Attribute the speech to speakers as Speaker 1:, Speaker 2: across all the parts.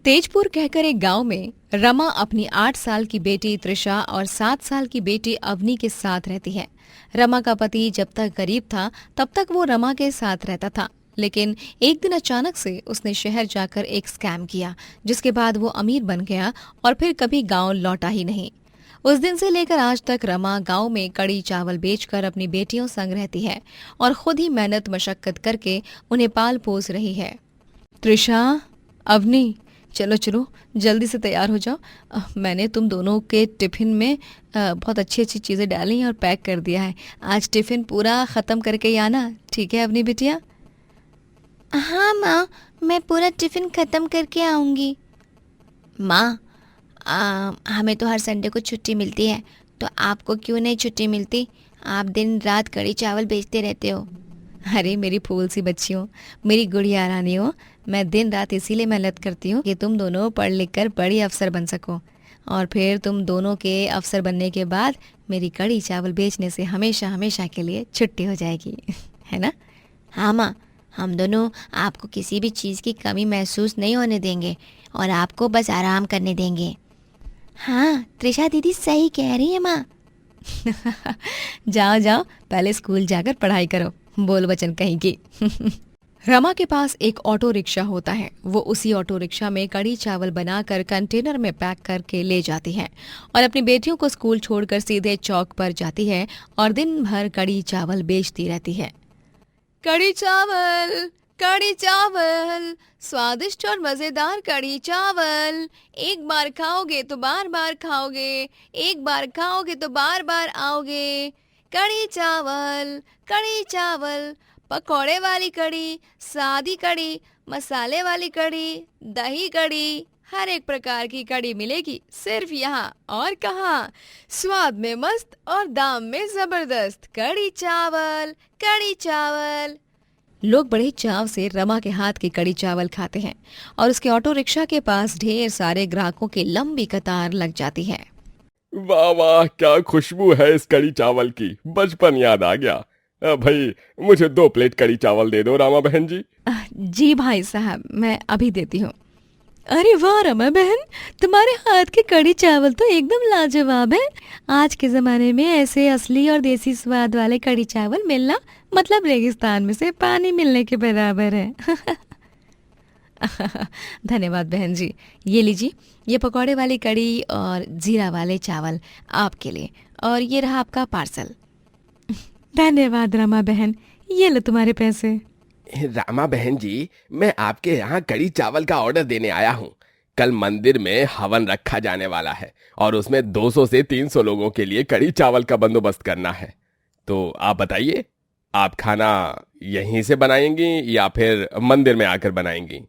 Speaker 1: तेजपुर कहकर एक गांव में रमा अपनी 8 साल की बेटी त्रिशा और 7 साल की बेटी अवनी के साथ रहती है। रमा का पति जब तक गरीब था तब तक वो रमा के साथ रहता था, लेकिन एक दिन अचानक से उसने शहर जाकर एक स्कैम किया, जिसके बाद वो अमीर बन गया और फिर कभी गांव लौटा ही नहीं। उस दिन से लेकर आज तक रमा गांव में कड़ी चावल बेचकर अपनी बेटियों संग रहती है और खुद ही मेहनत मशक्कत करके उन्हें पाल पोस रही है। त्रिशा, अवनी, चलो चलो जल्दी से तैयार हो जाओ। मैंने तुम दोनों के टिफिन में बहुत अच्छी अच्छी चीज़ें डाली हैं और पैक कर दिया है। आज टिफिन पूरा ख़त्म करके ही आना, ठीक है अवनी बिटिया?
Speaker 2: हाँ माँ, मैं पूरा टिफिन ख़त्म करके आऊँगी। माँ, हमें तो हर संडे को छुट्टी मिलती है, तो आपको क्यों नहीं छुट्टी मिलती? आप दिन रात कड़ी चावल बेचते रहते हो।
Speaker 1: अरे मेरी फूल सी बच्चियों, मेरी गुड़िया रानी हो, मैं दिन रात इसीलिए मेहनत करती हूँ कि तुम दोनों पढ़ लिख कर बड़ी अफसर बन सको, और फिर तुम दोनों के अफसर बनने के बाद मेरी कड़ी चावल बेचने से हमेशा हमेशा के लिए छुट्टी हो जाएगी, है ना?
Speaker 2: हाँ माँ, हम दोनों आपको किसी भी चीज़ की कमी महसूस नहीं होने देंगे और आपको बस आराम करने देंगे। हाँ, त्रिशा दीदी सही कह रही है माँ।
Speaker 1: जाओ जाओ, पहले स्कूल जाकर पढ़ाई करो, बोल बचन कहीं की। रमा के पास एक ऑटो रिक्शा होता है। वो उसी ऑटो रिक्शा में कड़ी चावल बनाकर कंटेनर में पैक करके ले जाती है और अपनी बेटियों को स्कूल छोड़कर सीधे चौक पर जाती है और दिन भर कड़ी चावल बेचती रहती है। कड़ी चावल, कड़ी चावल, स्वादिष्ट और मजेदार कड़ी चावल, एक बार खाओगे तो बार बार खाओगे, एक बार खाओगे तो बार बार आओगे। कड़ी चावल, कड़ी चावल, पकौड़े वाली कड़ी, सादी कड़ी, मसाले वाली कड़ी, दही कड़ी, हर एक प्रकार की कड़ी मिलेगी सिर्फ यहाँ, और कहाँ? स्वाद में मस्त और दाम में जबरदस्त कड़ी चावल, कड़ी चावल। लोग बड़े चाव से रमा के हाथ की कड़ी चावल खाते हैं और उसके ऑटो रिक्शा के पास ढेर सारे ग्राहकों की लंबी कतार लग जाती है।
Speaker 3: वाह वाह, क्या खुशबू है इस कड़ी चावल की, बचपन याद आ गया। भाई, मुझे 2 प्लेट कड़ी चावल दे दो रामा बहन जी।
Speaker 1: जी भाई साहब, मैं अभी देती हूँ। अरे वाह रमा बहन, तुम्हारे हाथ के कड़ी चावल तो एकदम लाजवाब है। आज के जमाने में ऐसे असली और देसी स्वाद वाले कड़ी चावल मिलना मतलब रेगिस्तान में से पानी मिलने के बराबर है। धन्यवाद बहन जी। ये लीजिए, ये पकौड़े वाली कड़ी और जीरा वाले चावल आपके लिए, और ये रहा आपका पार्सल। धन्यवाद रमा बहन, ये लो तुम्हारे पैसे।
Speaker 3: रामा बहन जी, मैं आपके यहाँ कड़ी चावल का ऑर्डर देने आया हूँ। कल मंदिर में हवन रखा जाने वाला है और उसमें 200 से 300 लोगों के लिए कड़ी चावल का बंदोबस्त करना है। तो आप बताइए, आप खाना यहीं से बनाएंगी या फिर मंदिर में आकर बनाएंगी?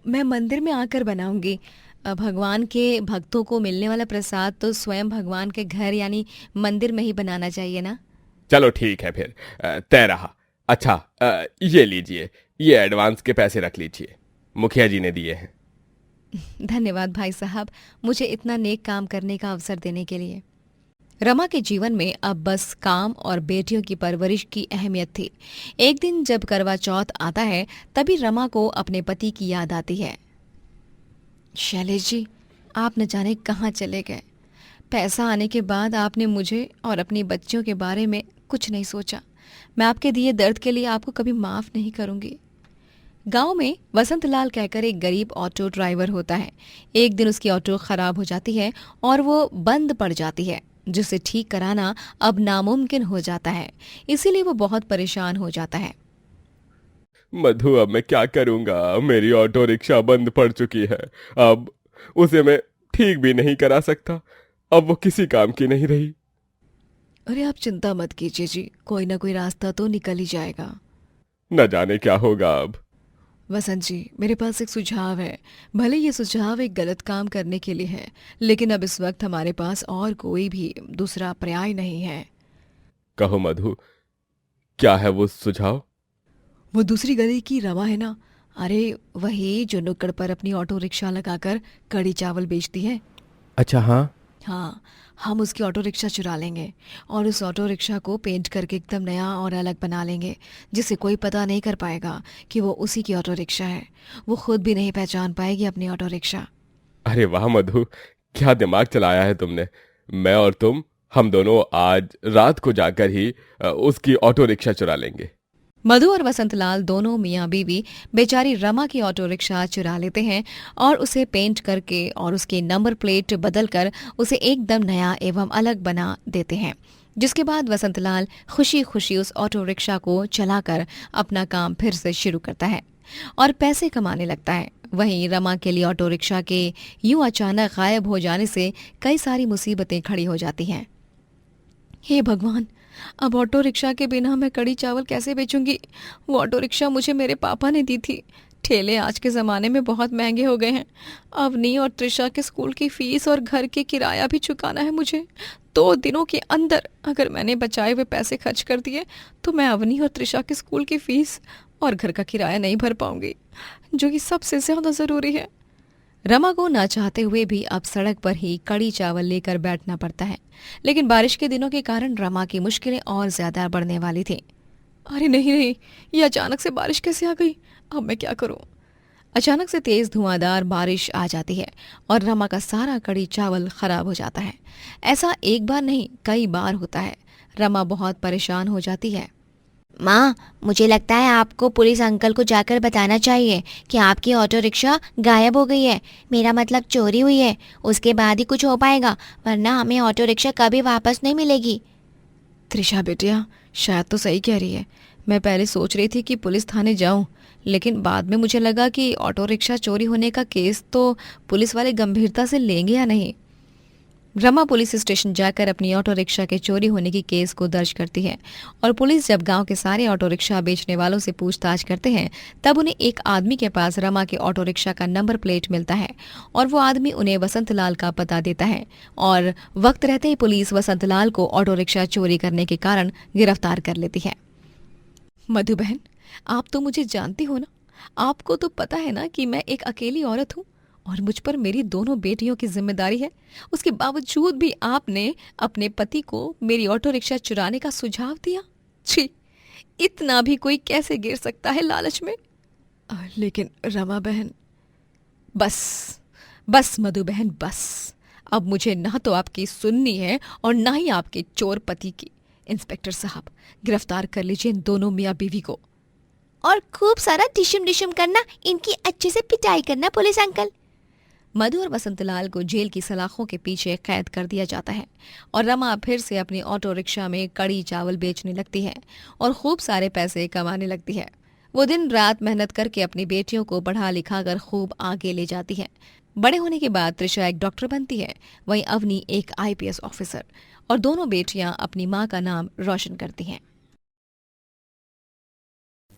Speaker 1: मैं मंदिर में आकर बनाऊंगी। भगवान के भक्तों को मिलने वाला प्रसाद तो स्वयं भगवान के घर यानी मंदिर में ही बनाना चाहिए ना।
Speaker 3: चलो ठीक है फिर, तय रहा। अच्छा, ये लीजिए, ये एडवांस के पैसे रख लीजिए, मुखिया जी ने दिए हैं।
Speaker 1: धन्यवाद भाई साहब, मुझे इतना नेक काम करने का अवसर देने के लिए। रमा के जीवन में अब बस काम और बेटियों की परवरिश की अहमियत थी। एक दिन जब करवा चौथ आता है तभी रमा को अपने पति की याद आती है। शैलेश जी, आप न जाने कहाँ चले गए। पैसा आने के बाद आपने मुझे और अपनी बच्चियों के बारे में कुछ नहीं सोचा। मैं आपके दिए दर्द के लिए आपको कभी माफ नहीं करूंगी। गांव में वसंतलाल कहकर एक गरीब ऑटो ड्राइवर होता है। एक दिन उसकी ऑटो खराब हो जाती है और वो बंद पड़ जाती है, जिसे ठीक कराना अब नामुमकिन हो जाता है। इसीलिए वो बहुत परेशान हो जाता है।
Speaker 3: मधु, अब मैं क्या करूंगा? मेरी ऑटो रिक्शा बंद पड़ चुकी है। अब उसे मैं ठीक भी नहीं करा सकता। अब वो किसी काम की नहीं रही।
Speaker 1: अरे आप चिंता मत कीजिए जी, कोई ना कोई रास्ता तो निकल ही जाएगा।
Speaker 3: न जाने क्या होगा अब।
Speaker 1: वसंत जी, मेरे पास एक सुझाव है। भले ये सुझाव एक गलत काम करने के लिए है, लेकिन अब इस वक्त हमारे पास और कोई भी दूसरा पर्याय नहीं है।
Speaker 3: कहो मधु, क्या है वो सुझाव?
Speaker 1: वो दूसरी गली की रमा है ना, अरे वही जो नुक्कड़ पर अपनी ऑटो रिक्शा लगाकर कड़ी चावल बेचती है।
Speaker 3: अच्छा, हाँ।
Speaker 1: हाँ, हम उसकी ऑटो रिक्शा चुरा लेंगे और उस ऑटो रिक्शा को पेंट करके एकदम नया और अलग बना लेंगे, जिससे कोई पता नहीं कर पाएगा कि वो उसी की ऑटो रिक्शा है। वो खुद भी नहीं पहचान पाएगी अपनी ऑटो रिक्शा।
Speaker 3: अरे वाह मधु, क्या दिमाग चलाया है तुमने। मैं और तुम, हम दोनों आज रात को जाकर ही उसकी ऑटो रिक्शा चुरा लेंगे।
Speaker 1: मधु और वसंतलाल दोनों मियाँ बीवी बेचारी रमा की ऑटो रिक्शा चुरा लेते हैं और उसे पेंट करके और उसके नंबर प्लेट बदलकर उसे एकदम नया एवं अलग बना देते हैं। जिसके बाद वसंतलाल खुशी खुशी उस ऑटो रिक्शा को चलाकर अपना काम फिर से शुरू करता है और पैसे कमाने लगता है। वहीं रमा के लिए ऑटो रिक्शा के यूं अचानक गायब हो जाने से कई सारी मुसीबतें खड़ी हो जाती हैं। हे भगवान, अब ऑटो रिक्शा के बिना मैं कड़ी चावल कैसे बेचूंगी? वो ऑटो रिक्शा मुझे मेरे पापा ने दी थी। ठेले आज के ज़माने में बहुत महंगे हो गए हैं। अवनी और त्रिशा के स्कूल की फीस और घर के किराया भी चुकाना है मुझे। 2 दिनों के अंदर अगर मैंने बचाए हुए पैसे खर्च कर दिए तो मैं अवनी और त्रिशा के स्कूल की फीस और घर का किराया नहीं भर पाऊंगी, जो कि सबसे ज़्यादा ज़रूरी है। रमा को ना चाहते हुए भी अब सड़क पर ही कड़ी चावल लेकर बैठना पड़ता है, लेकिन बारिश के दिनों के कारण रमा की मुश्किलें और ज्यादा बढ़ने वाली थी। अरे नहीं नहीं, ये अचानक से बारिश कैसे आ गई? अब मैं क्या करूं? अचानक से तेज धुआंधार बारिश आ जाती है और रमा का सारा कड़ी चावल खराब हो जाता है। ऐसा एक बार नहीं, कई बार होता है। रमा बहुत परेशान हो जाती है।
Speaker 2: माँ, मुझे लगता है आपको पुलिस अंकल को जाकर बताना चाहिए कि आपकी ऑटो रिक्शा गायब हो गई है। मेरा मतलब चोरी हुई है, उसके बाद ही कुछ हो पाएगा, वरना हमें ऑटो रिक्शा कभी वापस नहीं मिलेगी।
Speaker 1: त्रिशा बेटिया शायद तो सही कह रही है। मैं पहले सोच रही थी कि पुलिस थाने जाऊं, लेकिन बाद में मुझे लगा कि ऑटो रिक्शा चोरी होने का केस तो पुलिस वाले गंभीरता से लेंगे या नहीं। रमा पुलिस स्टेशन जाकर अपनी ऑटो रिक्शा के चोरी होने की केस को दर्ज करती है और पुलिस जब गांव के सारे ऑटो रिक्शा बेचने वालों से पूछताछ करते हैं तब उन्हें एक आदमी के पास रमा के ऑटो रिक्शा का नंबर प्लेट मिलता है और वो आदमी उन्हें वसंतलाल का पता देता है और वक्त रहते ही पुलिस वसंतलाल को ऑटो रिक्शा चोरी करने के कारण गिरफ्तार कर लेती है। मधु बहन, आप तो मुझे जानती हो ना, आपको तो पता है ना कि मैं एक अकेली औरत हूँ और मुझ पर मेरी दोनों बेटियों की जिम्मेदारी है। उसके बावजूद भी आपने अपने पति को मेरी ऑटो रिक्शा चुराने का सुझाव दिया। छी, इतना भी कोई कैसे गिर सकता है लालच में? लेकिन रमा बहन, बस बस मधु बहन, बस। अब मुझे ना तो आपकी सुननी है और ना ही आपके चोर पति की। इंस्पेक्टर साहब, गिरफ्तार कर लीजिए इन दोनों मियाँ बीवी को।
Speaker 2: और खूब सारा डिशम डिशम करना, इनकी अच्छे से पिटाई करना पुलिस अंकल।
Speaker 1: मधु और वसंतलाल को जेल की सलाखों के पीछे कैद कर दिया जाता है और रमा फिर से अपनी ऑटो रिक्शा में कड़ी चावल बेचने लगती है और खूब सारे पैसे कमाने लगती है। वो दिन रात मेहनत करके अपनी बेटियों को पढ़ा लिखा कर खूब आगे ले जाती है। बड़े होने के बाद त्रिशा एक डॉक्टर बनती है, वहीं अवनी एक IPS ऑफिसर और दोनों बेटियां अपनी माँ का नाम रोशन करती हैं।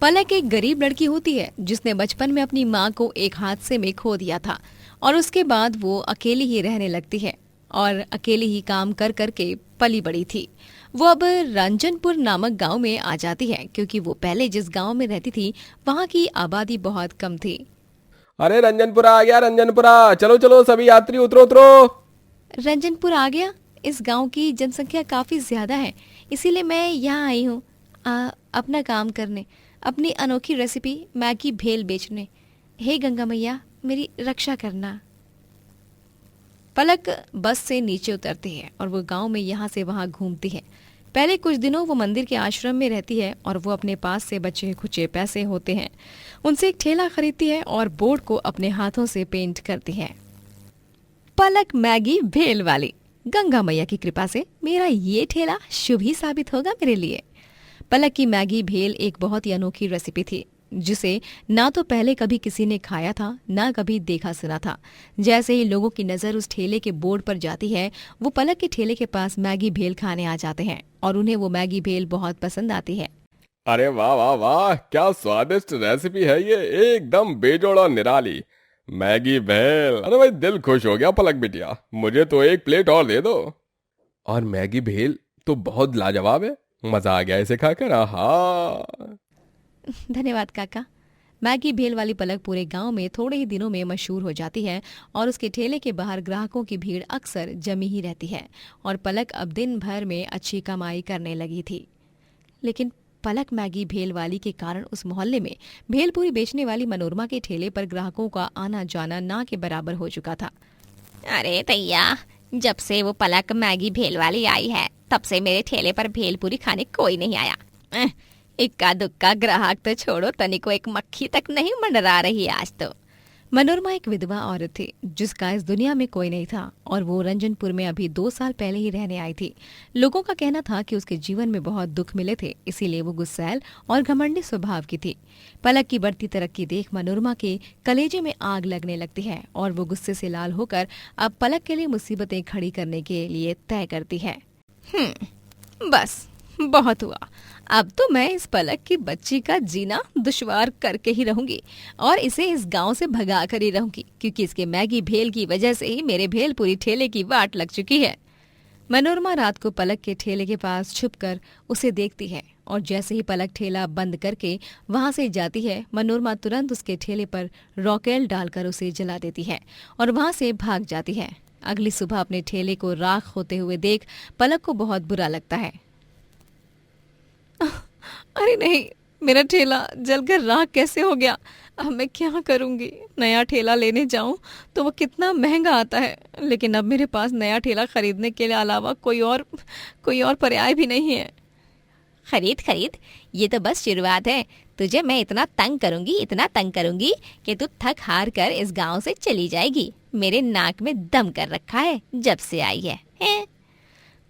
Speaker 1: पलक एक गरीब लड़की होती है जिसने बचपन में अपनी माँ को एक हादसे में खो दिया था और उसके बाद वो अकेली ही रहने लगती है और अकेली ही काम कर करके पली बड़ी थी। वो अब रंजनपुर नामक गांव में आ जाती है क्योंकि वो पहले जिस गांव में रहती थी वहां की आबादी बहुत कम थी।
Speaker 3: अरे रंजनपुरा आ गया, रंजनपुरा, चलो चलो सभी यात्री उतरो उतरो।
Speaker 1: रंजनपुर आ गया? इस गांव की जनसंख्या काफी ज्यादा है, इसीलिए मैं यहाँ आई हूँ अपना काम करने, अपनी अनोखी रेसिपी मैगी भेल बेचने। हे गंगा मैया, मेरी रक्षा करना। पलक बस से नीचे उतरती है और वो गांव में यहाँ से वहाँ घूमती है। पहले कुछ दिनों वो मंदिर के आश्रम में रहती है और वो अपने पास से बचे खुचे पैसे होते हैं उनसे एक ठेला खरीदती है और बोर्ड को अपने हाथों से पेंट करती है। पलक मैगी भेल वाली। गंगा मैया की कृपा से मेरा ये ठेला शुभ ही साबित होगा मेरे लिए। पलक की मैगी भेल एक बहुत ही अनोखी रेसिपी थी जिसे ना तो पहले कभी किसी ने खाया था ना कभी देखा सुना था। जैसे ही लोगों की नजर उस ठेले के बोर्ड पर जाती है वो पलक के ठेले के पास मैगी भेल खाने आ जाते हैं और उन्हें वो मैगी भेल बहुत पसंद आती है।
Speaker 3: अरे वाह वाह वाह, क्या स्वादिष्ट रेसिपी है ये, एकदम बेजोड़ और निराली। मैगी भेल, अरे भाई दिल खुश हो गया पलक बिटिया, मुझे तो एक प्लेट और दे दो। और मैगी भेल तो बहुत लाजवाब है, मजा आ गया इसे खाकर। आहा।
Speaker 1: धन्यवाद काका, मैगी भेल वाली पलक पूरे गांव में थोड़े ही दिनों में मशहूर हो जाती है और उसके ठेले के बाहर ग्राहकों की भीड़ अक्सर जमी ही रहती है और पलक अब दिन भर में अच्छी कमाई करने लगी थी। लेकिन पलक मैगी भेल वाली के कारण उस मोहल्ले में भेलपूरी बेचने वाली मनोरमा के ठेले पर ग्राहकों का आना जाना ना के बराबर हो चुका था।
Speaker 2: अरे भैया, जब से वो पलक मैगी भेल वाली आई है तब से मेरे ठेले पर भेलपूरी खाने कोई नहीं आया। इक्का दुक्का ग्राहक तो छोड़ो, तनिको एक मक्खी तक नहीं मंडरा रही आज तो।
Speaker 1: मनोरमा एक विधवा औरत थी जिसका इस दुनिया में कोई नहीं था और वो रंजनपुर में अभी 2 साल पहले ही रहने आई थी। लोगों का कहना था कि उसके जीवन में बहुत दुख मिले थे, इसीलिए वो गुस्सैल और घमंडी स्वभाव की थी। पलक की बढ़ती तरक्की देख मनोरमा के कलेजे में आग लगने लगती है और वो गुस्से से लाल होकर अब पलक के लिए मुसीबतें खड़ी करने के लिए तय करती है।
Speaker 2: बस बहुत हुआ, अब तो मैं इस पलक की बच्ची का जीना दुश्वार करके ही रहूंगी और इसे इस गांव से भगा कर ही रहूंगी, क्योंकि इसके मैगी भेल की वजह से ही मेरे भेलपूरी ठेले की वाट लग चुकी है।
Speaker 1: मनोरमा रात को पलक के ठेले के पास छुपकर उसे देखती है और जैसे ही पलक ठेला बंद करके वहां से जाती है, मनोरमा तुरंत उसके ठेले पर रॉकेल डालकर उसे जला देती है और वहां से भाग जाती है। अगली सुबह अपने ठेले को राख होते हुए देख पलक को बहुत बुरा लगता है। अरे नहीं, मेरा ठेला जलकर राख कैसे हो गया? अब मैं क्या करूंगी? नया ठेला लेने जाऊं तो वो कितना महंगा आता है, लेकिन अब मेरे पास नया ठेला खरीदने के अलावा कोई और पर्याय भी नहीं है।
Speaker 2: खरीद, ये तो बस शुरुआत है। तुझे मैं इतना तंग करूंगी कि तू थक हार कर इस गांव से चली जाएगी। मेरे नाक में दम कर रखा है जब से आई है।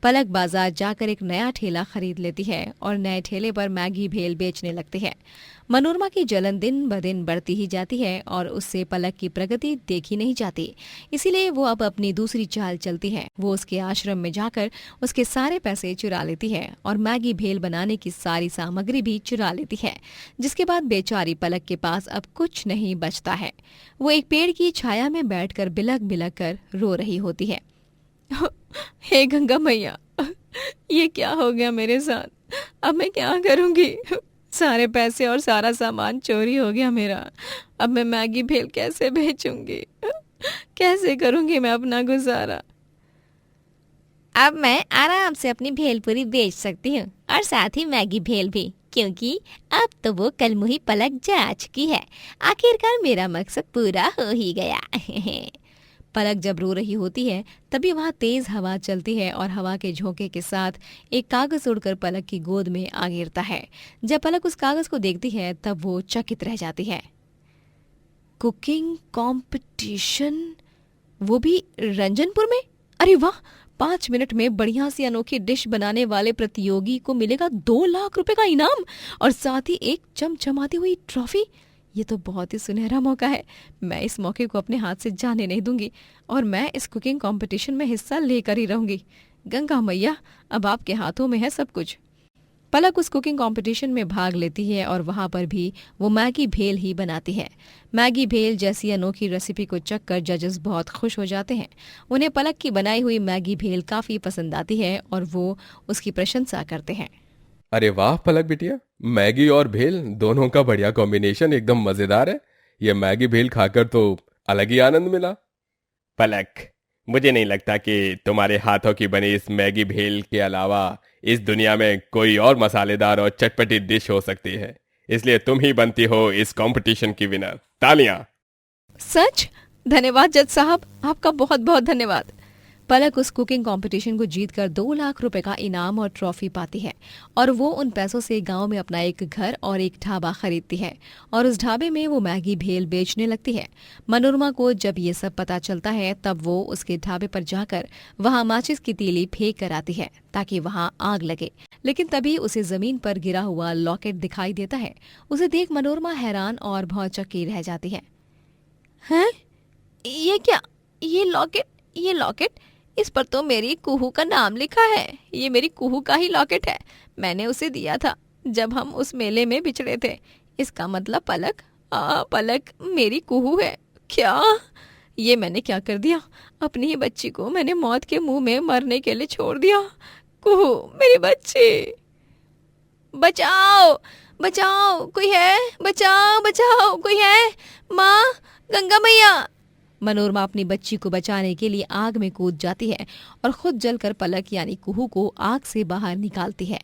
Speaker 1: पलक बाजार जाकर एक नया ठेला खरीद लेती है और नए ठेले पर मैगी भेल बेचने लगती है। मनोरमा की जलन दिन ब दिन बढ़ती ही जाती है और उससे पलक की प्रगति देखी नहीं जाती, इसीलिए वो अब अपनी दूसरी चाल चलती है। वो उसके आश्रम में जाकर उसके सारे पैसे चुरा लेती है और मैगी भेल बनाने की सारी सामग्री भी चुरा लेती है, जिसके बाद बेचारी पलक के पास अब कुछ नहीं बचता है। वो एक पेड़ की छाया में बैठकर बिलख बिलख कर रो रही होती है। हे गंगा मैया, ये क्या हो गया मेरे साथ? अब मैं क्या करूंगी? सारे पैसे और सारा सामान चोरी हो गया मेरा। अब मैं मैगी भेल कैसे बेचूंगी? कैसे करूंगी मैं अपना गुजारा?
Speaker 2: अब मैं आराम से अपनी भेलपूरी बेच सकती हूँ और साथ ही मैगी भेल भी, क्योंकि अब तो वो कलमुही पलक जा चुकी है। आखिरकार मेरा मकसद पूरा हो ही गया।
Speaker 1: पलक जब रो रही होती है तभी वहाँ तेज हवा चलती है और हवा के झोंके के साथ एक कागज उड़कर पलक की गोद में आ गिरता है। जब पलक उस कागज को देखती है तब वो चकित रह जाती है। कुकिंग कंपटीशन, वो भी रंजनपुर में? अरे वाह, 5 मिनट में बढ़िया सी अनोखी डिश बनाने वाले प्रतियोगी को मिलेगा 2 लाख रुपए का इनाम और साथ ही एक चमचमाती हुई ट्रॉफी। ये तो बहुत ही सुनहरा मौका है। मैं इस मौके को अपने हाथ से जाने नहीं दूंगी और मैं इस कुकिंग कंपटीशन में हिस्सा लेकर ही रहूंगी। गंगा मैया, अब आपके हाथों में है सब कुछ। पलक उस कुकिंग कंपटीशन में भाग लेती है और वहां पर भी वो मैगी भेल ही बनाती है। मैगी भेल जैसी अनोखी रेसिपी को चखकर जजेस बहुत खुश हो जाते हैं। उन्हें पलक की बनाई हुई मैगी भेल काफी पसंद आती है और वो उसकी प्रशंसा करते हैं।
Speaker 3: अरे वाह पलक बिटिया, मैगी और भेल दोनों का बढ़िया कॉम्बिनेशन एकदम मजेदार है। ये मैगी भेल खाकर तो अलग ही आनंद मिला। पलक, मुझे नहीं लगता कि तुम्हारे हाथों की बनी इस मैगी भेल के अलावा इस दुनिया में कोई और मसालेदार और चटपटी डिश हो सकती है, इसलिए तुम ही बनती हो इस कंपटीशन की विनर। तालियां।
Speaker 1: सच? धन्यवाद जज साहब, आपका बहुत बहुत धन्यवाद। पलक उस कुकिंग कंपटीशन को जीतकर 2 लाख रुपए का इनाम और ट्रॉफी पाती है और वो उन पैसों से गांव में अपना एक घर और एक ढाबा खरीदती है और उस ढाबे में वो मैगी भेल बेचने लगती है। मनोरमा को जब ये सब पता चलता है तब वो उसके ढाबे पर जाकर वहां माचिस की तीली फेंक कर आती है ताकि वहां आग लगे, लेकिन तभी उसे जमीन पर गिरा हुआ लॉकेट दिखाई देता है। उसे देख मनोरमा हैरान और भौचक्की रह जाती है। हैं? ये क्या? ये लॉकेट? इस पर तो मेरी कुहू का नाम लिखा है। ये मेरी कुहू का ही लॉकेट है। मैंने उसे दिया था जब हम उस मेले में बिछड़े थे। इसका मतलब पलक मेरी कुहू है। क्या? ये मैंने क्या कर दिया? अपनी ही बच्ची को मैंने मौत के मुंह में मरने के लिए छोड़ दिया। कुहू, मेरी बच्ची, बचाओ
Speaker 2: बचाओ, कोई है? बचाओ बचाओ, कोई है? माँ, गंगा मैया।
Speaker 1: मनोरमा अपनी बच्ची को बचाने के लिए आग में कूद जाती है और खुद जलकर पलक यानी कुहू को आग से बाहर निकालती है।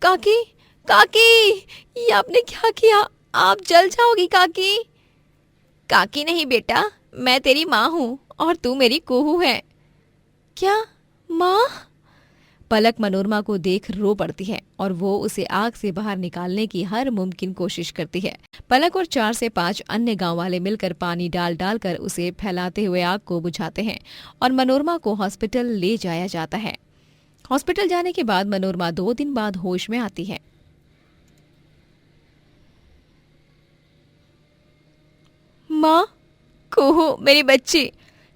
Speaker 2: काकी, काकी, ये आपने क्या किया? आप जल जाओगी काकी। काकी नहीं बेटा, मैं तेरी माँ हूँ और तू मेरी कुहू है। क्या माँ?
Speaker 1: पलक मनोरमा को देख रो पड़ती है और वो उसे आग से बाहर निकालने की हर मुमकिन कोशिश करती है। पलक और 4 से 5 अन्य गांव वाले मिलकर पानी डाल डाल कर उसे फैलाते हुए आग को बुझाते हैं और मनोरमा को हॉस्पिटल ले जाया जाता है। हॉस्पिटल जाने के बाद मनोरमा 2 दिन बाद होश में आती है।
Speaker 2: माँ, कुहू मेरी बच्ची।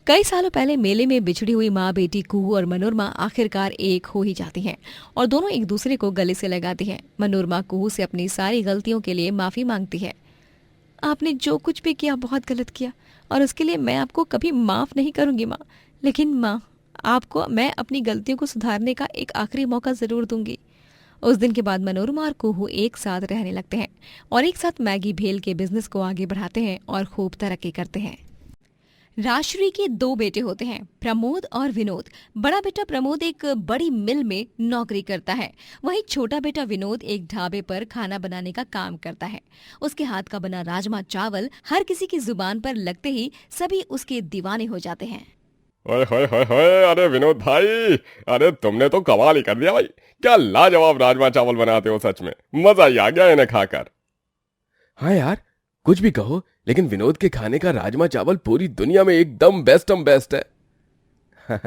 Speaker 1: कई सालों पहले मेले में बिछड़ी हुई माँ बेटी कुहू और मनोरमा आखिरकार एक हो ही जाती हैं और दोनों एक दूसरे को गले से लगाती हैं। मनोरमा कुहू से अपनी सारी गलतियों के लिए माफी मांगती है। आपने जो कुछ भी किया बहुत गलत किया और उसके लिए मैं आपको कभी माफ नहीं करूंगी माँ। लेकिन माँ, आपको मैं अपनी गलतियों को सुधारने का एक आखिरी मौका जरूर दूंगी। उस दिन के बाद मनोरमा और कुहू एक साथ रहने लगते हैं और एक साथ मैगी भेल के बिजनेस को आगे बढ़ाते हैं और खूब तरक्की करते हैं। राजश्री के 2 बेटे होते हैं, प्रमोद और विनोद। बड़ा बेटा प्रमोद एक बड़ी मिल में नौकरी करता है, वहीं छोटा बेटा विनोद एक ढाबे पर खाना बनाने का काम करता है। उसके हाथ का बना राजमा चावल हर किसी की जुबान पर लगते ही सभी उसके दीवाने हो जाते हैं।
Speaker 3: ओए होए होए होए, अरे विनोद भाई, अरे तुमने तो कमाल ही कर दिया भाई। क्या लाजवाब राजमा चावल बनाते हो, सच में मजा ही आ गया इन्हें खाकर। हाँ यार, कुछ भी कहो, लेकिन विनोद के खाने का राजमा चावल पूरी दुनिया में एकदम बेस्ट है।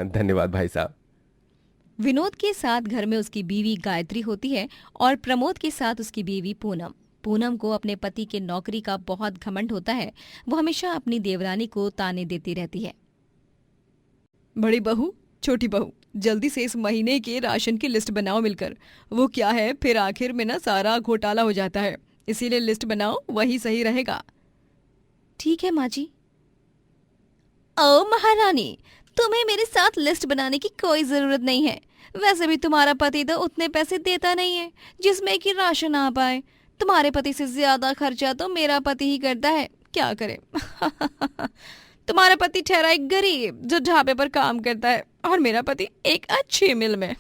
Speaker 3: धन्यवाद भाई साहब।
Speaker 1: विनोद के साथ घर में उसकी बीवी गायत्री होती है और प्रमोद के साथ उसकी बीवी पूनम। पूनम को अपने पति के नौकरी का बहुत घमंड होता है। वो हमेशा अपनी देवरानी को ताने देती रहती है। बड़ी बहू, छोटी बहू, जल्दी से इस महीने के राशन की लिस्ट बनाओ मिलकर। वो क्या है, फिर आखिर में ना सारा घोटाला हो जाता है, इसीलिए लिस्ट बनाओ, वही सही रहेगा। ठीक है माँ जी।
Speaker 2: ओ महारानी, तुम्हें मेरे साथ लिस्ट बनाने की कोई जरूरत नहीं है। वैसे भी तुम्हारा पति तो उतने पैसे देता नहीं है जिसमें कि राशन आ पाए। तुम्हारे पति से ज्यादा खर्चा तो मेरा पति ही करता है, क्या करे। तुम्हारा पति ठहरा एक गरीब जो ढाबे पर काम करता है और मेरा पति एक अच्छी मिल में।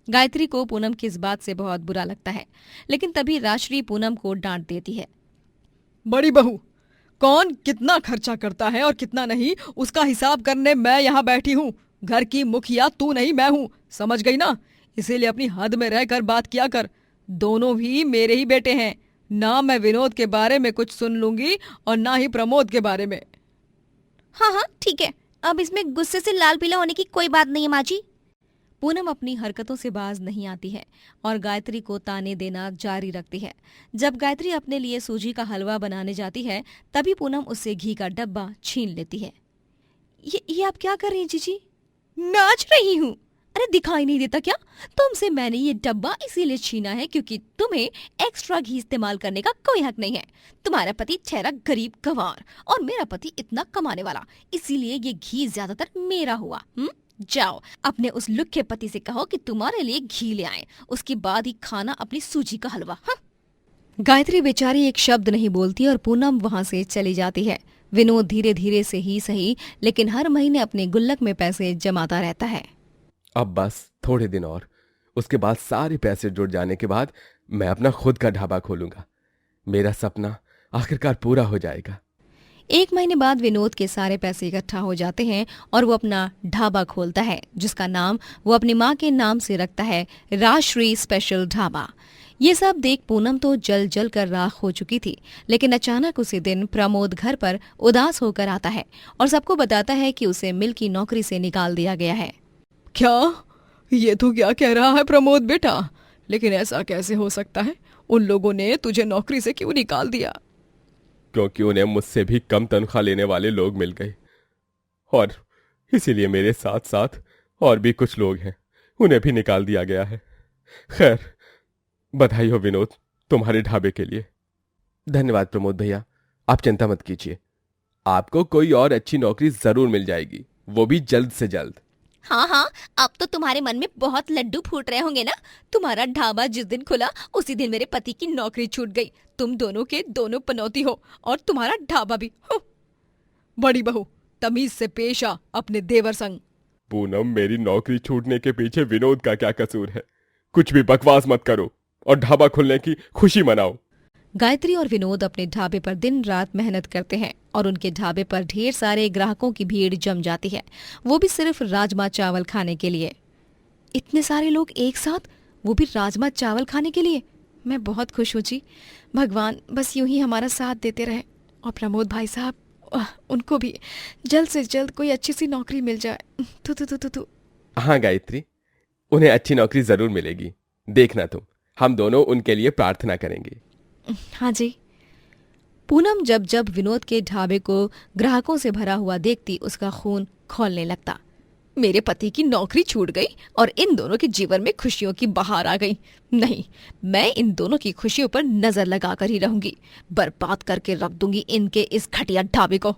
Speaker 1: गायत्री को पूनम की इस बात से बहुत बुरा लगता है, लेकिन तभी राजश्री पूनम को डांट देती है।
Speaker 4: बड़ी बहू, कौन कितना खर्चा करता है और कितना नहीं, उसका हिसाब करने मैं यहाँ बैठी हूँ। घर की मुखिया तू नहीं, मैं हूँ, समझ गई ना? इसीलिए अपनी हद में रहकर बात किया कर। दोनों भी मेरे ही बेटे हैं, ना मैं विनोद के बारे में कुछ सुन लूंगी और ना ही प्रमोद के बारे में।
Speaker 2: हाँ हाँ ठीक है, अब इसमें गुस्से से लाल पीला होने की कोई बात नहीं है माँ जी।
Speaker 1: पूनम अपनी हरकतों से बाज नहीं आती है और गायत्री को ताने देना जारी रखती है। जब गायत्री अपने लिए सूजी का हलवा बनाने जाती है, तभी पूनम उससे घी का डब्बा छीन लेती है। ये आप क्या कर रही हैं जीजी?
Speaker 2: नाच रही हूँ।
Speaker 1: अरे दिखाई नहीं देता क्या? तुमसे मैंने ये डब्बा इसीलिए छीना है क्योंकि तुम्हें एक्स्ट्रा घी इस्तेमाल करने का कोई हक नहीं है। तुम्हारा पति ठहरा गरीब गंवार और मेरा पति इतना कमाने वाला, इसीलिए ये घी ज्यादातर मेरा हुआ। जाओ अपने उस लुक्खे पति से कहो कि तुम्हारे लिए घी ले आए, उसके बाद ही खाना अपनी सूजी का हलवा। गायत्री बेचारी एक शब्द नहीं बोलती और पूनम वहां से चली जाती है। विनोद धीरे धीरे से ही सही, लेकिन हर महीने अपने गुल्लक में पैसे जमाता रहता है।
Speaker 3: अब बस थोड़े दिन और, उसके बाद सारे पैसे जुट जाने के बाद मैं अपना खुद का ढाबा खोलूंगा। मेरा सपना आखिरकार पूरा हो जाएगा।
Speaker 1: 1 महीने बाद विनोद के सारे पैसे इकट्ठा हो जाते हैं और वो अपना ढाबा खोलता है, जिसका नाम वो अपनी माँ के नाम से रखता है, राजश्री स्पेशल ढाबा। ये सब देख पूनम तो जल जल कर राख हो चुकी थी, लेकिन अचानक उसी दिन प्रमोद घर पर उदास होकर आता है और सबको बताता है कि उसे मिल की नौकरी से निकाल दिया गया है।
Speaker 4: क्या? ये तो क्या कह रहा है प्रमोद बेटा? लेकिन ऐसा कैसे हो सकता है? उन लोगों ने तुझे नौकरी से क्यों निकाल दिया?
Speaker 3: क्योंकि उन्हें मुझसे भी कम तनख्वाह लेने वाले लोग मिल गए और इसीलिए मेरे साथ साथ और भी कुछ लोग हैं, उन्हें भी निकाल दिया गया है। खैर, बधाई हो विनोद तुम्हारे ढाबे के लिए। धन्यवाद प्रमोद भैया, आप चिंता मत कीजिए, आपको कोई और अच्छी नौकरी जरूर मिल जाएगी, वो भी जल्द से जल्द।
Speaker 2: हाँ हाँ, अब तो तुम्हारे मन में बहुत लड्डू फूट रहे होंगे ना। तुम्हारा ढाबा जिस दिन खुला उसी दिन मेरे पति की नौकरी छूट गई। तुम दोनों के दोनों पनौती हो और तुम्हारा ढाबा भी हो।
Speaker 4: बड़ी बहू, तमीज से पेश आ अपने देवर संग।
Speaker 3: पूनम, मेरी नौकरी छूटने के पीछे विनोद का क्या कसूर है? कुछ भी बकवास मत करो और ढाबा खुलने की खुशी मनाओ।
Speaker 1: गायत्री और विनोद अपने ढाबे पर दिन रात मेहनत करते हैं और उनके ढाबे पर ढेर सारे ग्राहकों की भीड़ जम जाती है, वो भी सिर्फ राजमा चावल खाने के लिए। इतने सारे लोग एक साथ, वो भी राजमा चावल खाने के लिए। मैं बहुत खुश हूँ जी। भगवान बस यूं ही हमारा साथ देते रहे। और प्रमोद भाई साहब, उनको भी जल्द से जल्द कोई अच्छी सी नौकरी मिल जाए। तू तू तू तू तू
Speaker 3: हाँ गायत्री, उन्हें अच्छी नौकरी जरूर मिलेगी। देखना तुम, हम दोनों उनके लिए प्रार्थना करेंगे।
Speaker 1: हाँ जी। पूनम जब जब विनोद के ढाबे को ग्राहकों से भरा हुआ देखती, उसका खून खौलने लगता। मेरे पति की नौकरी छूट गई और इन दोनों के जीवन में खुशियों की बहार आ गई। नहीं, मैं इन दोनों की खुशियों पर नजर लगाकर ही रहूंगी। बर्बाद करके रख दूंगी इनके इस घटिया ढाबे को।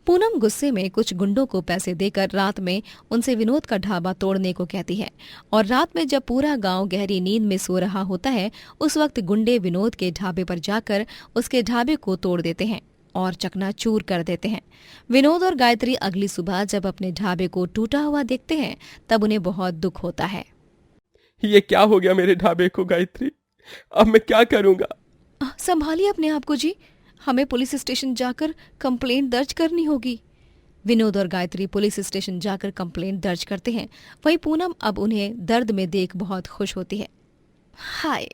Speaker 1: पूनम गुस्से में कुछ गुंडों को पैसे देकर रात में उनसे विनोद का ढाबा तोड़ने को कहती है। और रात में जब पूरा गांव गहरी नींद में सो रहा होता है, उस वक्त गुंडे विनोद के ढाबे पर जाकर उसके ढाबे को तोड़ देते हैं और चकनाचूर कर देते हैं। विनोद और गायत्री अगली सुबह जब अपने ढाबे को टूटा हुआ देखते हैं, तब उन्हें बहुत दुख होता है।
Speaker 3: ये क्या हो गया मेरे ढाबे को गायत्री? अब मैं क्या करूंगा?
Speaker 1: संभालिए अपने आप को जी, हमें पुलिस स्टेशन जाकर कंप्लेंट दर्ज करनी होगी। विनोद और गायत्री पुलिस स्टेशन जाकर कंप्लेंट दर्ज करते हैं। वहीं पूनम अब उन्हें दर्द में देख बहुत खुश होती है।
Speaker 2: हाय,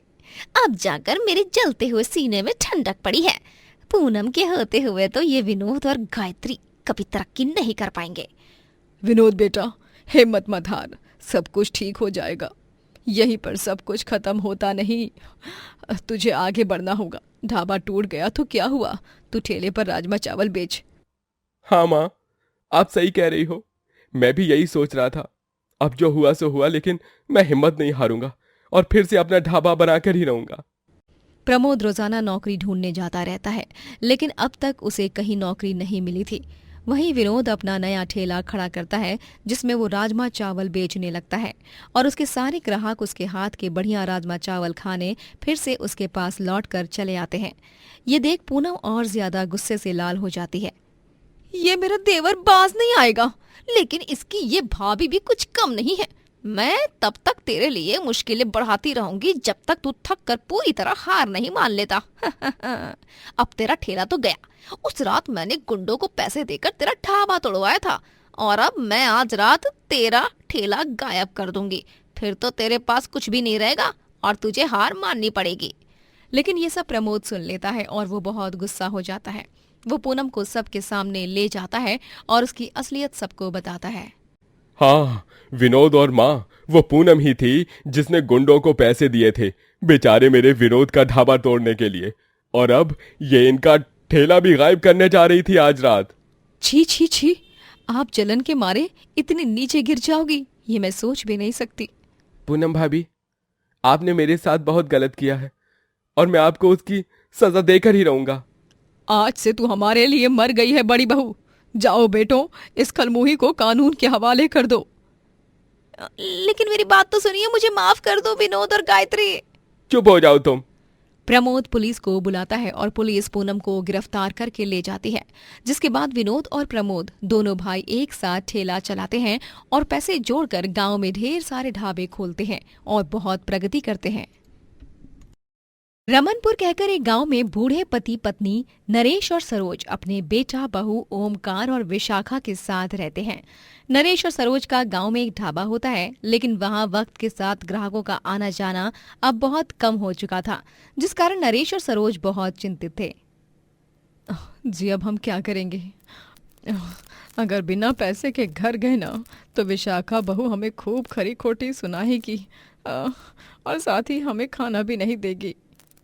Speaker 2: अब जाकर मेरे जलते हुए सीने में ठंडक पड़ी है। पूनम के होते हुए तो ये विनोद और गायत्री कभी तरक्की नहीं कर पाएंगे।
Speaker 4: विनोद बेटा, हिम्मत मत हार, सब कुछ ठीक हो जाएगा। यहीं पर सब कुछ खत्म होता नहीं, तुझे आगे बढ़ना होगा। ढाबा टूट गया तो क्या हुआ, तू ठेले पर राजमा चावल बेच।
Speaker 3: हाँ माँ, आप सही कह रही हो। मैं भी यही सोच रहा था। अब जो हुआ सो हुआ, लेकिन मैं हिम्मत नहीं हारूंगा और फिर से अपना ढाबा बनाकर ही रहूंगा।
Speaker 1: प्रमोद रोजाना नौकरी ढूंढने जाता रहता है, लेकिन अब तक उसे कहीं नौकरी नहीं मिली थी। वहीं विनोद अपना नया ठेला खड़ा करता है, जिसमें वो राजमा चावल बेचने लगता है और उसके सारे ग्राहक उसके हाथ के बढ़िया राजमा चावल खाने फिर से उसके पास लौटकर चले आते हैं। ये देख पूनम और ज्यादा गुस्से से लाल हो जाती है।
Speaker 2: ये मेरा देवर बाज नहीं आएगा, लेकिन इसकी ये भाभी भी कुछ कम नहीं है। मैं तब तक तेरे लिए मुश्किलें बढ़ाती रहूंगी जब तक तू थक कर पूरी तरह हार नहीं मान लेता। अब तेरा ठेला तो गया। उस रात मैंने गुंडों को पैसे देकर तेरा ढाबा तोड़वाया था और अब मैं आज रात तेरा ठेला गायब कर दूंगी। फिर तो तेरे पास कुछ भी नहीं रहेगा और तुझे हार माननी पड़ेगी।
Speaker 1: लेकिन ये सब प्रमोद सुन लेता है और वो बहुत गुस्सा हो जाता है। वो पूनम को सबके सामने ले जाता है और उसकी असलियत सबको बताता है।
Speaker 3: हाँ, विनोद और माँ, वो पूनम ही थी जिसने गुंडों को पैसे दिए थे बेचारे मेरे विनोद का ढाबा तोड़ने के लिए, और अब ये इनका ठेला भी गायब करने जा रही थी आज रात।
Speaker 1: छी छी छी, आप जलन के मारे इतने नीचे गिर जाओगी, ये मैं सोच भी नहीं सकती।
Speaker 3: पूनम भाभी, आपने मेरे साथ बहुत गलत किया है और मैं आपको उसकी सजा देकर ही रहूंगा।
Speaker 4: आज से तू हमारे लिए मर गई है बड़ी बहू। जाओ बेटो, इस खलमुही को कानून के हवाले कर दो।
Speaker 2: लेकिन मेरी बात तो सुनिए, मुझे माफ कर दो विनोद और गायत्री।
Speaker 3: चुप हो जाओ तुम।
Speaker 1: प्रमोद पुलिस को बुलाता है और पुलिस पूनम को गिरफ्तार करके ले जाती है, जिसके बाद विनोद और प्रमोद दोनों भाई एक साथ ठेला चलाते हैं और पैसे जोड़कर गांव में ढेर सारे ढाबे खोलते हैं और बहुत प्रगति करते हैं। रमनपुर कहकर एक गांव में बूढ़े पति पत्नी नरेश और सरोज अपने बेटा बहू ओमकार और विशाखा के साथ रहते हैं। नरेश और सरोज का गांव में एक ढाबा होता है, लेकिन वहां वक्त के साथ ग्राहकों का आना जाना अब बहुत कम हो चुका था, जिस कारण नरेश और सरोज बहुत चिंतित थे।
Speaker 4: जी अब हम क्या करेंगे? अगर बिना पैसे के घर गए ना तो विशाखा बहू हमें खूब खरी खोटी सुनाएगी और साथ ही हमें खाना भी नहीं देगी।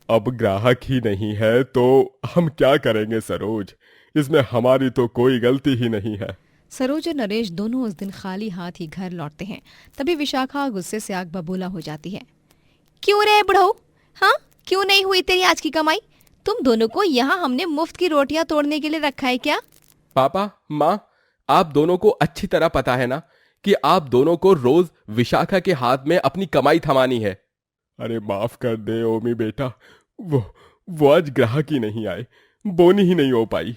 Speaker 3: अब ग्राहक ही नहीं है तो हम क्या करेंगे सरोज? इसमें हमारी तो कोई गलती ही नहीं है।
Speaker 1: सरोज और नरेश दोनों उस दिन खाली हाथ ही घर लौटते हैं। तभी विशाखा गुस्से से आग बबूला हो जाती है।
Speaker 2: क्यों रे बुढ़ऊ? हाँ, क्यों नहीं हुई तेरी आज की कमाई? तुम दोनों को यहाँ हमने मुफ्त की रोटियां तोड़ने के लिए रखा है क्या?
Speaker 3: पापा, माँ, आप दोनों को अच्छी तरह पता है ना कि आप दोनों को रोज विशाखा के हाथ में अपनी कमाई थमानी है। अरे माफ कर दे ओमी बेटा, वो आज ग्राहक ही नहीं आए, बोनी ही नहीं हो पाई।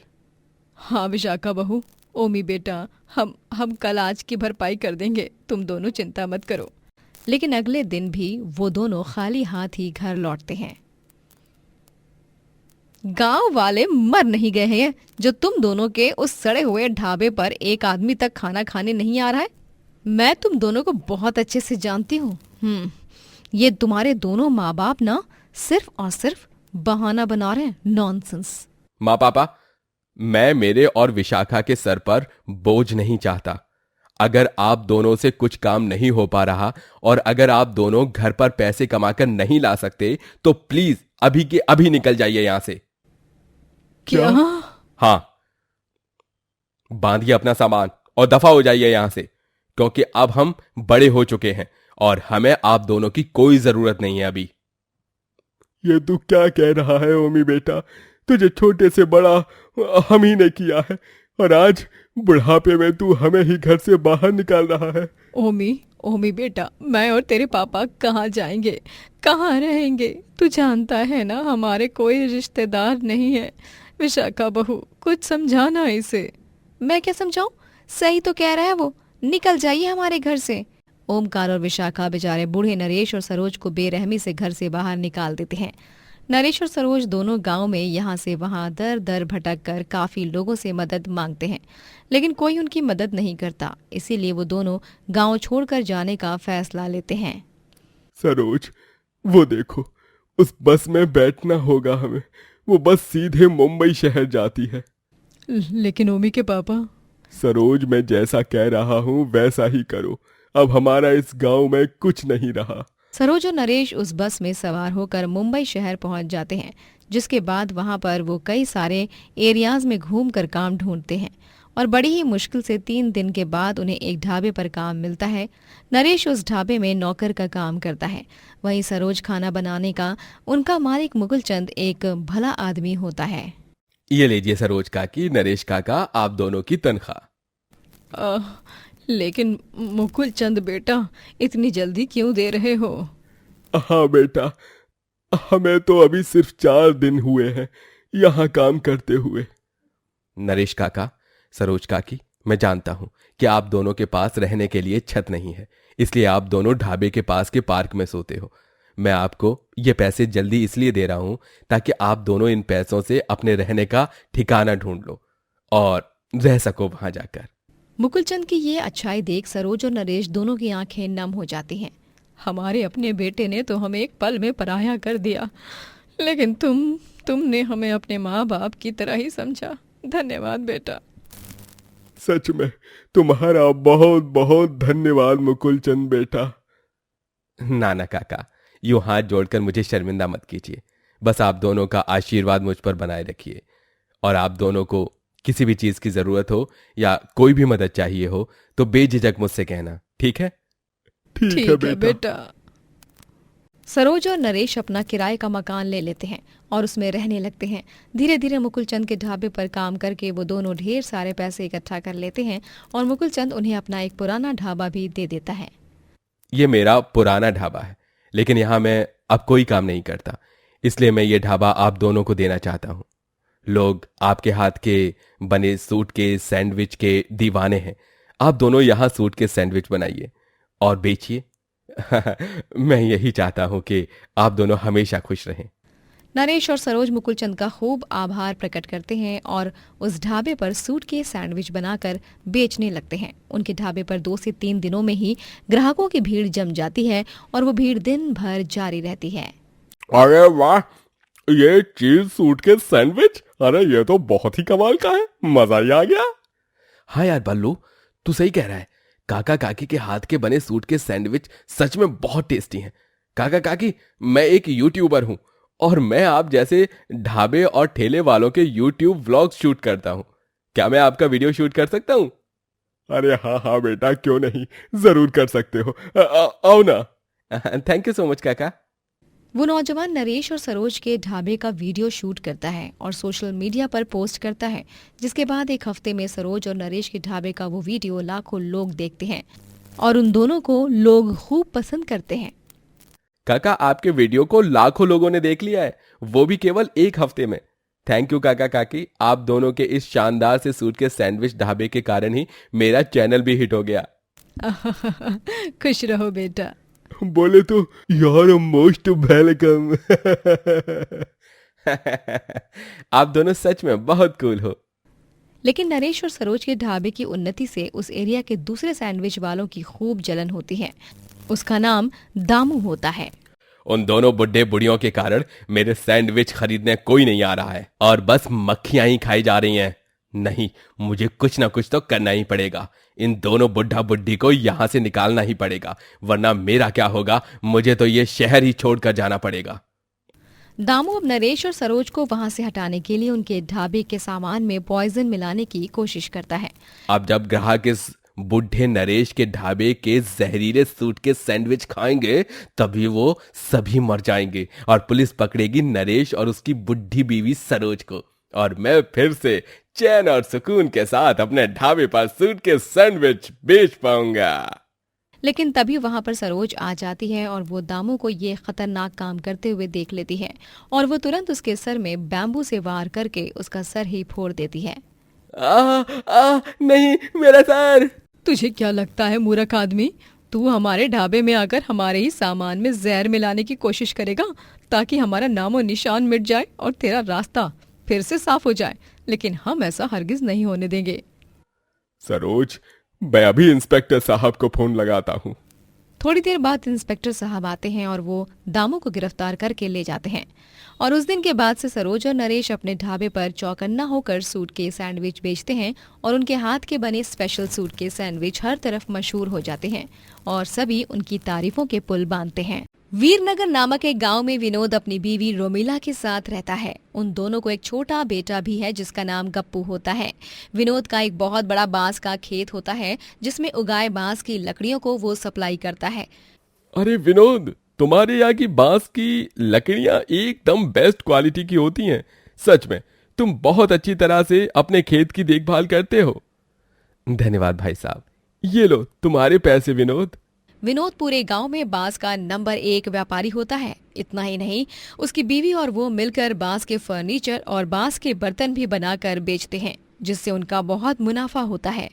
Speaker 4: हाँ विशाखा बहू, ओमी बेटा, हम कल आज की भरपाई कर देंगे, तुम दोनों चिंता मत करो।
Speaker 1: लेकिन अगले दिन भी वो दोनों खाली हाथ ही घर लौटते हैं। गांव वाले मर नहीं गए हैं जो तुम दोनों के उस सड़े हुए ढाबे पर एक आदमी तक खाना खाने नहीं आ रहा है। मैं तुम दोनों को बहुत अच्छे से जानती हूँ। ये तुम्हारे दोनों माँ बाप ना सिर्फ और सिर्फ बहाना बना रहे हैं। नॉनसेंस।
Speaker 3: माँ पापा, मैं मेरे और विशाखा के सर पर बोझ नहीं चाहता। अगर आप दोनों से कुछ काम नहीं हो पा रहा और अगर आप दोनों घर पर पैसे कमाकर नहीं ला सकते तो प्लीज अभी के अभी निकल जाइए यहां से।
Speaker 4: क्या?
Speaker 3: हाँ, बांधिए अपना सामान और दफा हो जाइए यहां से, क्योंकि अब हम बड़े हो चुके हैं और हमें आप दोनों की कोई जरूरत नहीं है अभी। ये तू क्या कह रहा है ओमी बेटा? तुझे छोटे से बड़ा हम ही ने किया है और आज बुढ़ापे में तू हमें ही घर से बाहर निकाल रहा है।
Speaker 4: ओमी बेटा, मैं और तेरे पापा कहाँ जाएंगे, कहाँ रहेंगे? तू जानता है ना हमारे कोई रिश्तेदार नहीं है। विशाखा बहू, कुछ समझाना इसे।
Speaker 2: मैं क्या समझाऊं? सही तो कह रहा है वो, निकल जाइए हमारे घर से।
Speaker 1: ओमकार और विशाखा बेचारे बूढ़े नरेश और सरोज को बेरहमी से घर से बाहर निकाल देते हैं। नरेश और सरोज दोनों गांव में यहाँ से वहां दर दर भटक कर काफी लोगों से मदद मांगते हैं, लेकिन कोई उनकी मदद नहीं करता। इसीलिए वो दोनों गांव छोड़कर जाने का फैसला लेते हैं।
Speaker 3: सरोज, वो देखो, उस बस में बैठना होगा हमें। वो बस सीधे मुंबई शहर जाती है।
Speaker 4: लेकिन ओमी के पापा।
Speaker 3: सरोज, मैं जैसा कह रहा हूँ वैसा ही करो। अब हमारा इस गांव में कुछ नहीं रहा।
Speaker 1: सरोज और नरेश उस बस में सवार होकर मुंबई शहर पहुंच जाते हैं, जिसके बाद वहां पर वो कई सारे एरियाज में घूमकर काम ढूंढते हैं और बड़ी ही मुश्किल से 3 दिन के बाद उन्हें एक ढाबे पर काम मिलता है। नरेश उस ढाबे में नौकर का काम करता है, वहीं सरोज खाना बनाने का। उनका मालिक मुकुलचंद एक भला आदमी होता है।
Speaker 3: ये लीजिए सरोज काकी, नरेश काका, आप दोनों की तनख्वाह।
Speaker 4: लेकिन मुकुल चंद बेटा, इतनी जल्दी क्यों दे रहे हो?
Speaker 3: हाँ बेटा, हमें तो अभी सिर्फ 4 दिन हुए हैं यहाँ काम करते हुए। नरेश काका, सरोज काकी, मैं जानता हूँ कि आप दोनों के पास रहने के लिए छत नहीं है, इसलिए आप दोनों ढाबे के पास के पार्क में सोते हो। मैं आपको ये पैसे जल्दी इसलिए दे रहा हूँ ताकि आप दोनों इन पैसों से अपने रहने का ठिकाना ढूंढ लो और रह सको वहां जाकर।
Speaker 1: मुकुलचंद की ये अच्छाई देख सरोज और नरेश दोनों की आंखें नम हो जाती हैं।
Speaker 4: हमारे अपने बेटे ने तो हमें एक पल में पराया कर दिया, लेकिन तुमने हमें अपने माँ बाप की तरह ही समझा। धन्यवाद बेटा।
Speaker 3: सच में तुम्हारा बहुत बहुत धन्यवाद मुकुलचंद बेटा। नाना काका, यूं हाथ जोड़कर मुझे शर्मिंदा मत कीजिए। बस आप दोनों का आशीर्वाद मुझ पर बनाए रखिए और आप दोनों को किसी भी चीज की जरूरत हो या कोई भी मदद चाहिए हो तो बेझिझक मुझसे कहना, ठीक है?
Speaker 4: ठीक है बेटा।
Speaker 1: सरोज और नरेश अपना किराए का मकान ले लेते हैं और उसमें रहने लगते हैं। धीरे धीरे मुकुलचंद के ढाबे पर काम करके वो दोनों ढेर सारे पैसे इकट्ठा कर लेते हैं और मुकुलचंद उन्हें अपना एक पुराना ढाबा भी दे देता है।
Speaker 3: ये मेरा पुराना ढाबा है, लेकिन यहाँ मैं अब कोई काम नहीं करता, इसलिए मैं ये ढाबा आप दोनों को देना चाहता हूँ। लोग आपके हाथ के बने सूट के सैंडविच के दीवाने हैं। आप दोनों यहाँ सूट के सैंडविच बनाइए और बेचिए। मैं यही चाहता हूँ कि आप दोनों हमेशा खुश रहें।
Speaker 1: नरेश और सरोज मुकुलचंद का खूब आभार प्रकट करते हैं और उस ढाबे पर सूट के सैंडविच बनाकर बेचने लगते हैं। उनके ढाबे पर 2 से 3 दिनों में ही ग्राहकों की भीड़ जम जाती है और वो भीड़ दिन भर जारी रहती है।
Speaker 3: अरे वाह, ये चीज सूट के सैंडविच, अरे ये तो बहुत ही कमाल का है, मजा ही आ गया। हाँ यार बल्लू, तू सही कह रहा है। काका काकी के हाथ के बने सूट के सैंडविच सच में बहुत टेस्टी हैं। काका काकी, मैं एक यूट्यूबर हूँ और मैं आप जैसे ढाबे और ठेले वालों के यूट्यूब व्लॉग शूट करता हूँ। क्या मैं आपका वीडियो शूट कर सकता हूँ? अरे हाँ हाँ बेटा, क्यों नहीं, जरूर कर सकते हो। आओ ना। थैंक यू सो मच काका।
Speaker 1: वो नौजवान नरेश और सरोज के ढाबे का वीडियो शूट करता है और सोशल मीडिया पर पोस्ट करता है, जिसके बाद एक हफ्ते में सरोज और नरेश के ढाबे का वो वीडियो लाखों लोग देखते हैं। और उन दोनों को लोग खूब पसंद करते हैं।
Speaker 3: काका, आपके वीडियो को लाखों लोगों ने देख लिया है, वो भी केवल एक हफ्ते में। थैंक यू काका काकी, आप दोनों के इस शानदार से सूट के सैंडविच ढाबे के कारण ही मेरा चैनल भी हिट हो गया।
Speaker 1: खुश रहो बेटा।
Speaker 3: बोले तो यार मोस्ट वेलकम। आप दोनों सच में बहुत कूल हो।
Speaker 1: लेकिन नरेश और सरोज के ढाबे की उन्नति से उस एरिया के दूसरे सैंडविच वालों की खूब जलन होती है। उसका नाम दामू होता है।
Speaker 3: उन दोनों बुढ़े बुढ़ियों के कारण मेरे सैंडविच खरीदने कोई नहीं आ रहा है और बस मक्खियां ही खाई जा रही हैं। नहीं, मुझे कुछ ना कुछ तो करना ही पड़ेगा। इन दोनों बुढ़ा बुढ़ी को यहाँ से निकालना ही पड़ेगा, वरना मेरा क्या होगा। मुझे तो ये शहर ही छोड़कर जाना पड़ेगा।
Speaker 1: दामू अब नरेश और सरोज को वहां से हटाने के लिए उनके ढाबे के सामान में पॉइजन मिलाने की कोशिश करता है।
Speaker 3: अब जब ग्राहक इस बुढ़े नरेश के ढाबे के जहरीले सूट के सैंडविच खाएंगे तभी वो सभी मर जाएंगे और पुलिस पकड़ेगी नरेश और उसकी बुढ़ी बीवी सरोज को, और मैं फिर से चैन और सुकून के साथ अपने ढाबे पर सूट के सैंडविच बेच पाऊंगा।
Speaker 1: लेकिन तभी वहां पर सरोज आ जाती है और वो दामू को ये खतरनाक काम करते हुए देख लेती है और वो तुरंत उसके सर में बैम्बू से वार करके उसका सर ही फोड़ देती है।
Speaker 3: नहीं, मेरा सर।
Speaker 4: तुझे क्या लगता है मूर्ख आदमी, तू हमारे ढाबे में आकर हमारे ही सामान में जहर मिलाने की कोशिश करेगा ताकि हमारा नामो निशान मिट जाए और तेरा रास्ता फिर से साफ हो जाए, लेकिन हम ऐसा हरगिज नहीं होने देंगे।
Speaker 3: सरोज, मैं अभी इंस्पेक्टर साहब को फोन लगाता हूँ।
Speaker 1: थोड़ी देर बाद इंस्पेक्टर साहब आते हैं और वो दामू को गिरफ्तार करके ले जाते हैं। और उस दिन के बाद से सरोज और नरेश अपने ढाबे पर चौकन्ना होकर सूट के सैंडविच बेचते हैं और उनके हाथ के बने स्पेशल सूट के सैंडविच हर तरफ मशहूर हो जाते हैं और सभी उनकी तारीफों के पुल बांधते हैं। वीरनगर नामक एक गांव में विनोद अपनी बीवी रोमिला के साथ रहता है। उन दोनों को एक छोटा बेटा भी है जिसका नाम गप्पू होता है। विनोद का एक बहुत बड़ा बांस का खेत होता है जिसमें उगाए बांस की लकड़ियों को वो सप्लाई करता है।
Speaker 3: अरे विनोद, तुम्हारे यहाँ की बांस की लकड़ियाँ एकदम बेस्ट क्वालिटी की होती हैं। सच में तुम बहुत अच्छी तरह से अपने खेत की देखभाल करते हो। धन्यवाद भाई साहब, ये लो तुम्हारे पैसे।
Speaker 1: विनोद पूरे गांव में बांस का नंबर 1 व्यापारी होता है। इतना ही नहीं, उसकी बीवी और वो मिलकर बांस के फर्नीचर और बांस के बर्तन भी बनाकर बेचते हैं जिससे उनका बहुत मुनाफा होता है।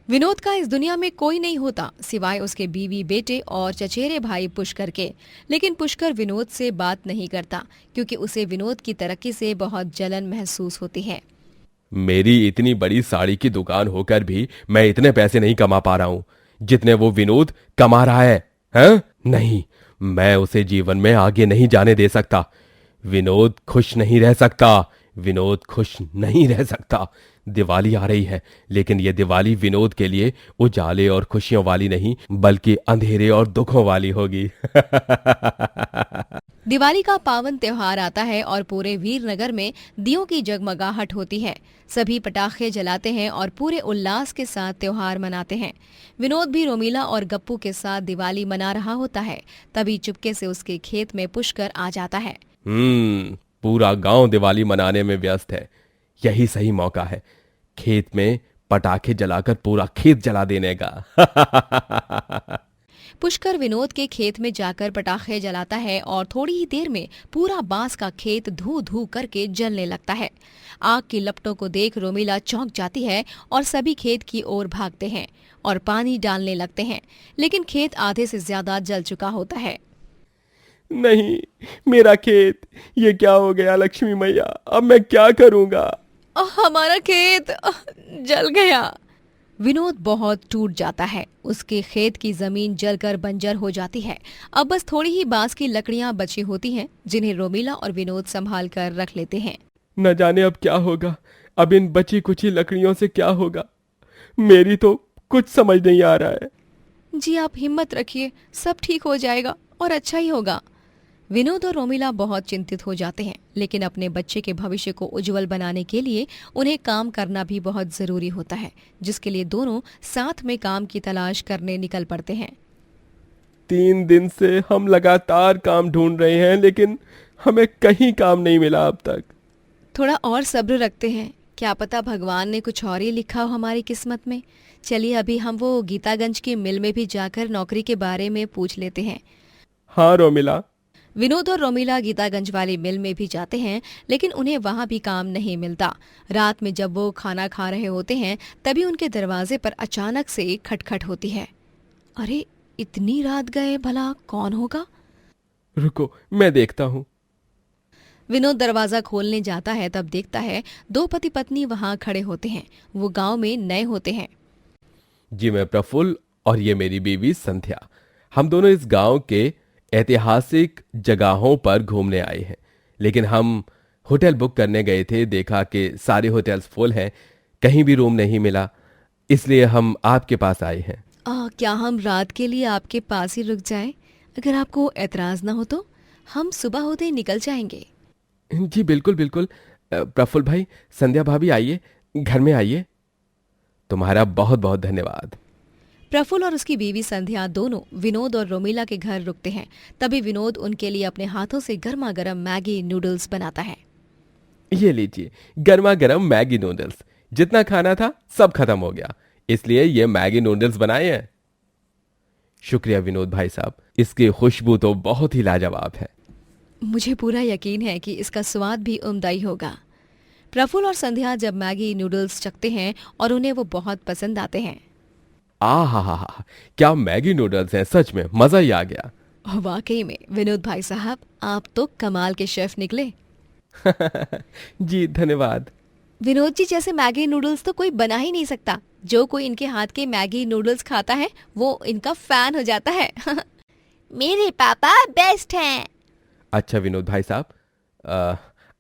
Speaker 1: विनोद का इस दुनिया में कोई नहीं होता सिवाय उसके बीवी, बेटे और चचेरे भाई पुष्कर के। लेकिन पुष्कर विनोद से बात नहीं करता क्योंकि उसे विनोद की तरक्की से बहुत जलन महसूस होती है।
Speaker 3: मेरी इतनी बड़ी साड़ी की दुकान होकर भी मैं इतने पैसे नहीं कमा पा रहा हूँ जितने वो विनोद कमा रहा है, हैं? नहीं, मैं उसे जीवन में आगे नहीं जाने दे सकता। विनोद खुश नहीं रह सकता। विनोद खुश नहीं रह सकता। दिवाली आ रही है, लेकिन ये दिवाली विनोद के लिए उजाले और खुशियों वाली नहीं बल्कि अंधेरे और दुखों वाली होगी।
Speaker 1: दिवाली का पावन त्योहार आता है और पूरे वीरनगर में दियों की जगमगाहट होती है। सभी पटाखे जलाते हैं और पूरे उल्लास के साथ त्योहार मनाते हैं। विनोद भी रोमिला और गप्पू के साथ दिवाली मना रहा होता है। तभी चुपके से उसके खेत में पुष्कर आ जाता है।
Speaker 3: पूरा गांव दिवाली मनाने में व्यस्त है। यही सही मौका है खेत में पटाखे जलाकर पूरा खेत जला देने का।
Speaker 1: पुष्कर विनोद के खेत में जाकर पटाखे जलाता है और थोड़ी ही देर में पूरा बांस का खेत धू धू करके जलने लगता है। आग की लपटों को देख रोमिला चौंक जाती है और सभी खेत की ओर भागते हैं और पानी डालने लगते हैं, लेकिन खेत आधे से ज्यादा जल चुका होता है।
Speaker 3: नहीं, मेरा खेत, ये क्या हो गया लक्ष्मी मैया, अब मैं क्या करूंगा?
Speaker 1: हमारा खेत जल गया। विनोद बहुत टूट जाता है। उसके खेत की जमीन जलकर बंजर हो जाती है। अब बस थोड़ी ही बांस की लकड़ियां बची होती हैं जिन्हें रोमिला और विनोद संभाल कर रख लेते हैं।
Speaker 3: न जाने अब क्या होगा। अब इन बची कुची लकड़ियों से क्या होगा, मेरी तो कुछ समझ नहीं आ रहा है।
Speaker 1: जी आप हिम्मत रखिए, सब ठीक हो जाएगा और अच्छा ही होगा। विनोद और रोमिला बहुत चिंतित हो जाते हैं, लेकिन अपने बच्चे के भविष्य को उज्जवल बनाने के लिए उन्हें काम करना भी बहुत जरूरी होता है, जिसके लिए दोनों साथ में काम की तलाश करने निकल पड़ते हैं।
Speaker 3: 3 दिन से हम लगातार काम ढूंढ रहे हैं, लेकिन हमें कहीं काम नहीं मिला अब तक।
Speaker 1: थोड़ा और सब्र रखते हैं, क्या पता भगवान ने कुछ और ही लिखा हो हमारी किस्मत में। चलिए अभी हम वो गीतागंज की मिल में भी जाकर नौकरी के बारे में पूछ लेते हैं।
Speaker 3: हाँ रोमिला।
Speaker 1: विनोद और रोमिला गीतागंज वाली मिल में भी जाते हैं, लेकिन उन्हें वहां भी काम नहीं मिलता। रात में जब वो खाना खा रहे होते हैं तभी उनके दरवाजे पर अचानक से खटखट होती है। अरे इतनी रात गए, भला कौन होगा?
Speaker 3: रुको मैं देखता हूँ।
Speaker 1: विनोद दरवाजा खोलने जाता है तब देखता है दो पति पत्नी वहां खड़े होते हैं। वो गांव में नए होते हैं।
Speaker 3: जी मैं प्रफुल्ल और ये मेरी बीवी संध्या। हम दोनों इस गांव के ऐतिहासिक जगहों पर घूमने आए हैं, लेकिन हम होटल बुक करने गए थे। देखा कि सारे होटल्स फुल हैं, कहीं भी रूम नहीं मिला, इसलिए हम आपके पास आए हैं।
Speaker 1: क्या हम रात के लिए आपके पास ही रुक जाएं? अगर आपको एतराज ना हो तो हम सुबह होते ही निकल जाएंगे।
Speaker 3: जी बिल्कुल बिल्कुल। प्रफुल्ल भाई, संध्या भाभी आइए, घर में आइए। तुम्हारा बहुत बहुत धन्यवाद।
Speaker 1: प्रफुल्ल और उसकी बीवी संध्या दोनों विनोद और रोमिला के घर रुकते हैं। तभी विनोद उनके लिए अपने हाथों से गर्मा गर्म मैगी नूडल्स बनाता है।
Speaker 3: ये लीजिए गर्मा गर्म मैगी नूडल्स। जितना खाना था सब खत्म हो गया, इसलिए ये मैगी नूडल्स बनाए हैं। शुक्रिया विनोद भाई साहब, इसकी खुशबू तो बहुत ही लाजवाब है।
Speaker 1: मुझे पूरा यकीन है कि इसका स्वाद भी उम्दा होगा। प्रफुल्ल और संध्या जब मैगी नूडल्स चखते हैं और उन्हें वो बहुत पसंद आते हैं।
Speaker 3: आहा, क्या मैगी नूडल्स हैं, सच में मजा ही आ गया।
Speaker 1: वाकई में विनोद भाई साहब, आप तो कमाल के शेफ निकले।
Speaker 3: जी धन्यवाद।
Speaker 1: विनोद जी जैसे मैगी नूडल्स तो कोई बना ही नहीं सकता। जो कोई इनके हाथ के मैगी नूडल्स खाता है वो इनका फैन हो जाता है।
Speaker 2: मेरे पापा बेस्ट हैं।
Speaker 3: अच्छा विनोद भाई साहब,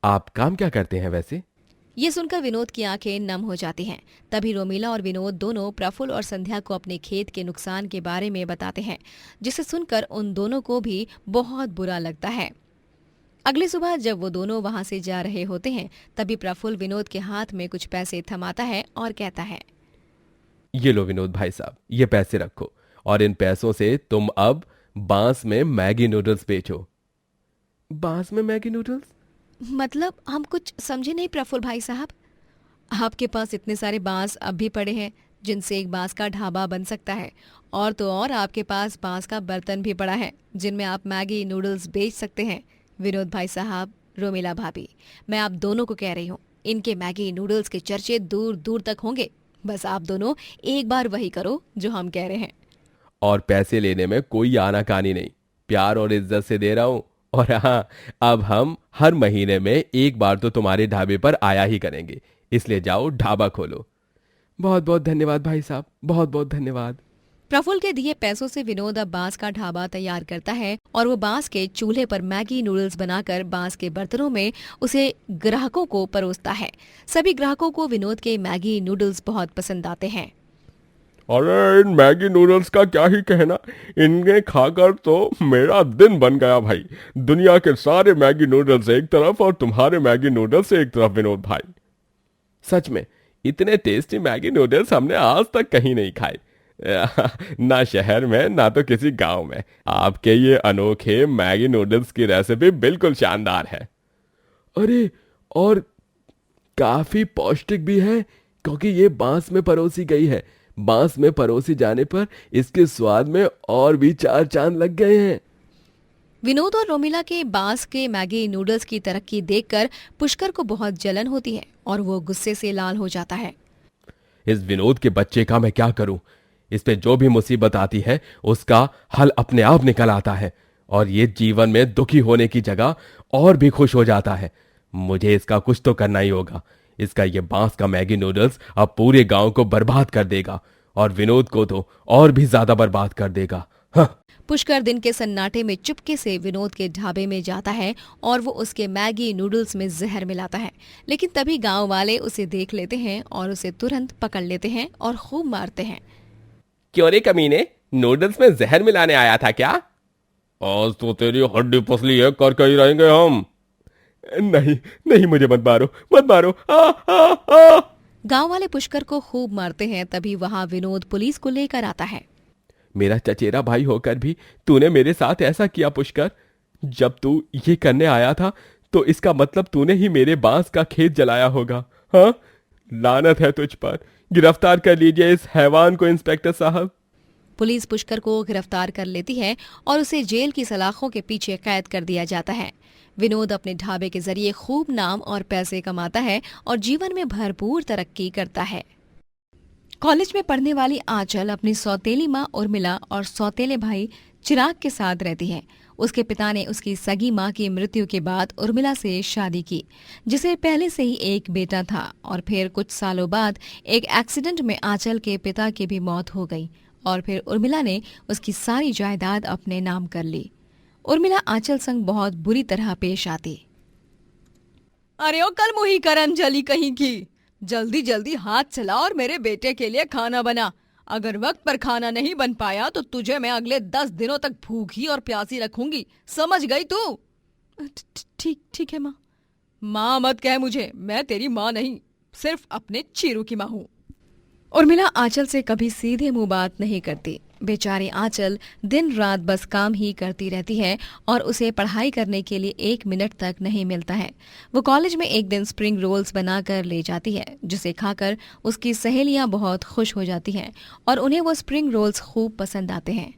Speaker 3: आप काम क्या करते हैं वैसे?
Speaker 1: ये सुनकर विनोद की आंखें नम हो जाती हैं। तभी रोमिला और विनोद दोनों प्रफुल्ल और संध्या को अपने खेत के नुकसान के बारे में बताते हैं, जिसे सुनकर उन दोनों को भी बहुत बुरा लगता है। अगली सुबह जब वो दोनों वहां से जा रहे होते हैं तभी प्रफुल्ल विनोद के हाथ में कुछ पैसे थमाता है और कहता है,
Speaker 3: ये लो विनोद भाई साहब, ये पैसे रखो और इन पैसों से तुम अब बांस में मैगी नूडल्स बेचो। बांस में मैगी नूडल्स?
Speaker 1: मतलब हम कुछ समझे नहीं प्रफुल्ल भाई साहब। आपके पास इतने सारे बांस अब भी पड़े हैं जिनसे एक बांस का ढाबा बन सकता है, और तो और आपके पास बांस का बर्तन भी पड़ा है जिनमें आप मैगी नूडल्स बेच सकते हैं। विनोद भाई साहब, रोमिला भाभी, मैं आप दोनों को कह रही हूँ, इनके मैगी नूडल्स के चर्चे दूर दूर तक होंगे। बस आप दोनों एक बार वही करो जो हम कह रहे हैं।
Speaker 3: और पैसे लेने में कोई आनाकानी नहीं, प्यार और इज्जत से दे रहा हूं। और हाँ, अब हम हर महीने में एक बार तो तुम्हारे ढाबे पर आया ही करेंगे, इसलिए जाओ ढाबा खोलो। बहुत बहुत धन्यवाद भाई साहब, बहुत बहुत धन्यवाद।
Speaker 1: प्रफुल्ल के दिए पैसों से विनोद अब बांस का ढाबा तैयार करता है और वो बांस के चूल्हे पर मैगी नूडल्स बनाकर बांस के बर्तनों में उसे ग्राहकों को परोसता है। सभी ग्राहकों को विनोद के मैगी नूडल्स बहुत पसंद आते हैं।
Speaker 3: अरे इन मैगी नूडल्स का क्या ही कहना, इन्हें खाकर तो मेरा दिन बन गया भाई। दुनिया के सारे मैगी नूडल्स एक तरफ और तुम्हारे मैगी नूडल्स एक तरफ विनोद भाई। सच में इतने टेस्टी मैगी नूडल्स हमने आज तक कहीं नहीं खाए, ना शहर में ना तो किसी गांव में। आपके ये अनोखे मैगी नूडल्स की रेसिपी बिल्कुल शानदार है। अरे और काफी पौष्टिक भी है, क्योंकि ये बांस में परोसी गई है। बांस में परोसी जाने पर इसके स्वाद में और भी चार चांद लग गए हैं।
Speaker 1: विनोद और रोमिला के बांस के मैगी नूडल्स की तरक्की देखकर पुष्कर को बहुत जलन होती है और वो गुस्से से लाल हो जाता है।
Speaker 3: इस विनोद के बच्चे का मैं क्या करूं? इस पे जो भी मुसीबत आती है उसका हल अपने आप निकल आता है, और ये जीवन में दुखी होने की जगह और भी खुश हो जाता है। मुझे इसका कुछ तो करना ही होगा। इसका ये बांस का मैगी नूडल्स अब पूरे गांव को बर्बाद कर देगा और विनोद को तो और भी ज्यादा बर्बाद कर देगा। हाँ।
Speaker 1: पुष्कर दिन के सन्नाटे में चुपके से विनोद के ढाबे में जाता है और वो उसके मैगी नूडल्स में जहर मिलाता है, लेकिन तभी गांव वाले उसे देख लेते हैं और उसे तुरंत पकड़ लेते हैं और खूब मारते हैं।
Speaker 3: क्यों रे कमीने, नूडल्स में जहर मिलाने आया था क्या? आज तो तेरी हड्डी पसली है, कर ही रहेंगे हम। नहीं नहीं, मुझे मत मारो, मत मारो।
Speaker 1: गांव वाले पुष्कर को खूब मारते हैं। तभी वहां विनोद पुलिस को लेकर आता है।
Speaker 3: मेरा चचेरा भाई होकर भी तूने मेरे साथ ऐसा किया पुष्कर। जब तू ये करने आया था तो इसका मतलब तूने ही मेरे बांस का खेत जलाया होगा। हाँ, लानत है तुझ पर। गिरफ्तार कर लीजिए इस हैवान को इंस्पेक्टर साहब।
Speaker 1: पुलिस पुष्कर को गिरफ्तार कर लेती है और उसे जेल की सलाखों के पीछे कैद कर दिया जाता है। विनोद अपने ढाबे के जरिए खूब नाम और पैसे कमाता है और जीवन में भरपूर तरक्की करता है। कॉलेज में पढ़ने वाली आंचल अपनी सौतेली माँ उर्मिला और सौतेले भाई चिराग के साथ रहती है। उसके पिता ने उसकी सगी माँ की मृत्यु के बाद उर्मिला से शादी की, जिसे पहले से ही एक बेटा था, और फिर कुछ सालों बाद एक एक्सीडेंट में आंचल के पिता की भी मौत हो गई और फिर उर्मिला ने उसकी सारी जायदाद अपने नाम कर ली। उर्मिला आंचल संग बहुत बुरी तरह पेश आती।
Speaker 4: अरे ओ कल मुही करंजली कहीं की, जल्दी जल्दी हाथ चला और मेरे बेटे के लिए खाना बना। अगर वक्त पर खाना नहीं बन पाया तो तुझे मैं अगले 10 दिनों तक भूखी और प्यासी रखूंगी, समझ गई तू?
Speaker 1: ठीक ठीक है माँ।
Speaker 4: माँ मत कह मुझे, मैं तेरी माँ नहीं, सिर्फ अपने चीरू की माँ हूँ।
Speaker 1: उर्मिला आंचल से कभी सीधे मुंह बात नहीं करती। बेचारी आंचल दिन रात बस काम ही करती रहती है और उसे पढ़ाई करने के लिए 1 मिनट तक नहीं मिलता है। वो कॉलेज में एक दिन स्प्रिंग रोल्स बनाकर ले जाती है, जिसे खाकर उसकी सहेलियां बहुत खुश हो जाती हैं और उन्हें वो स्प्रिंग रोल्स खूब पसंद आते हैं।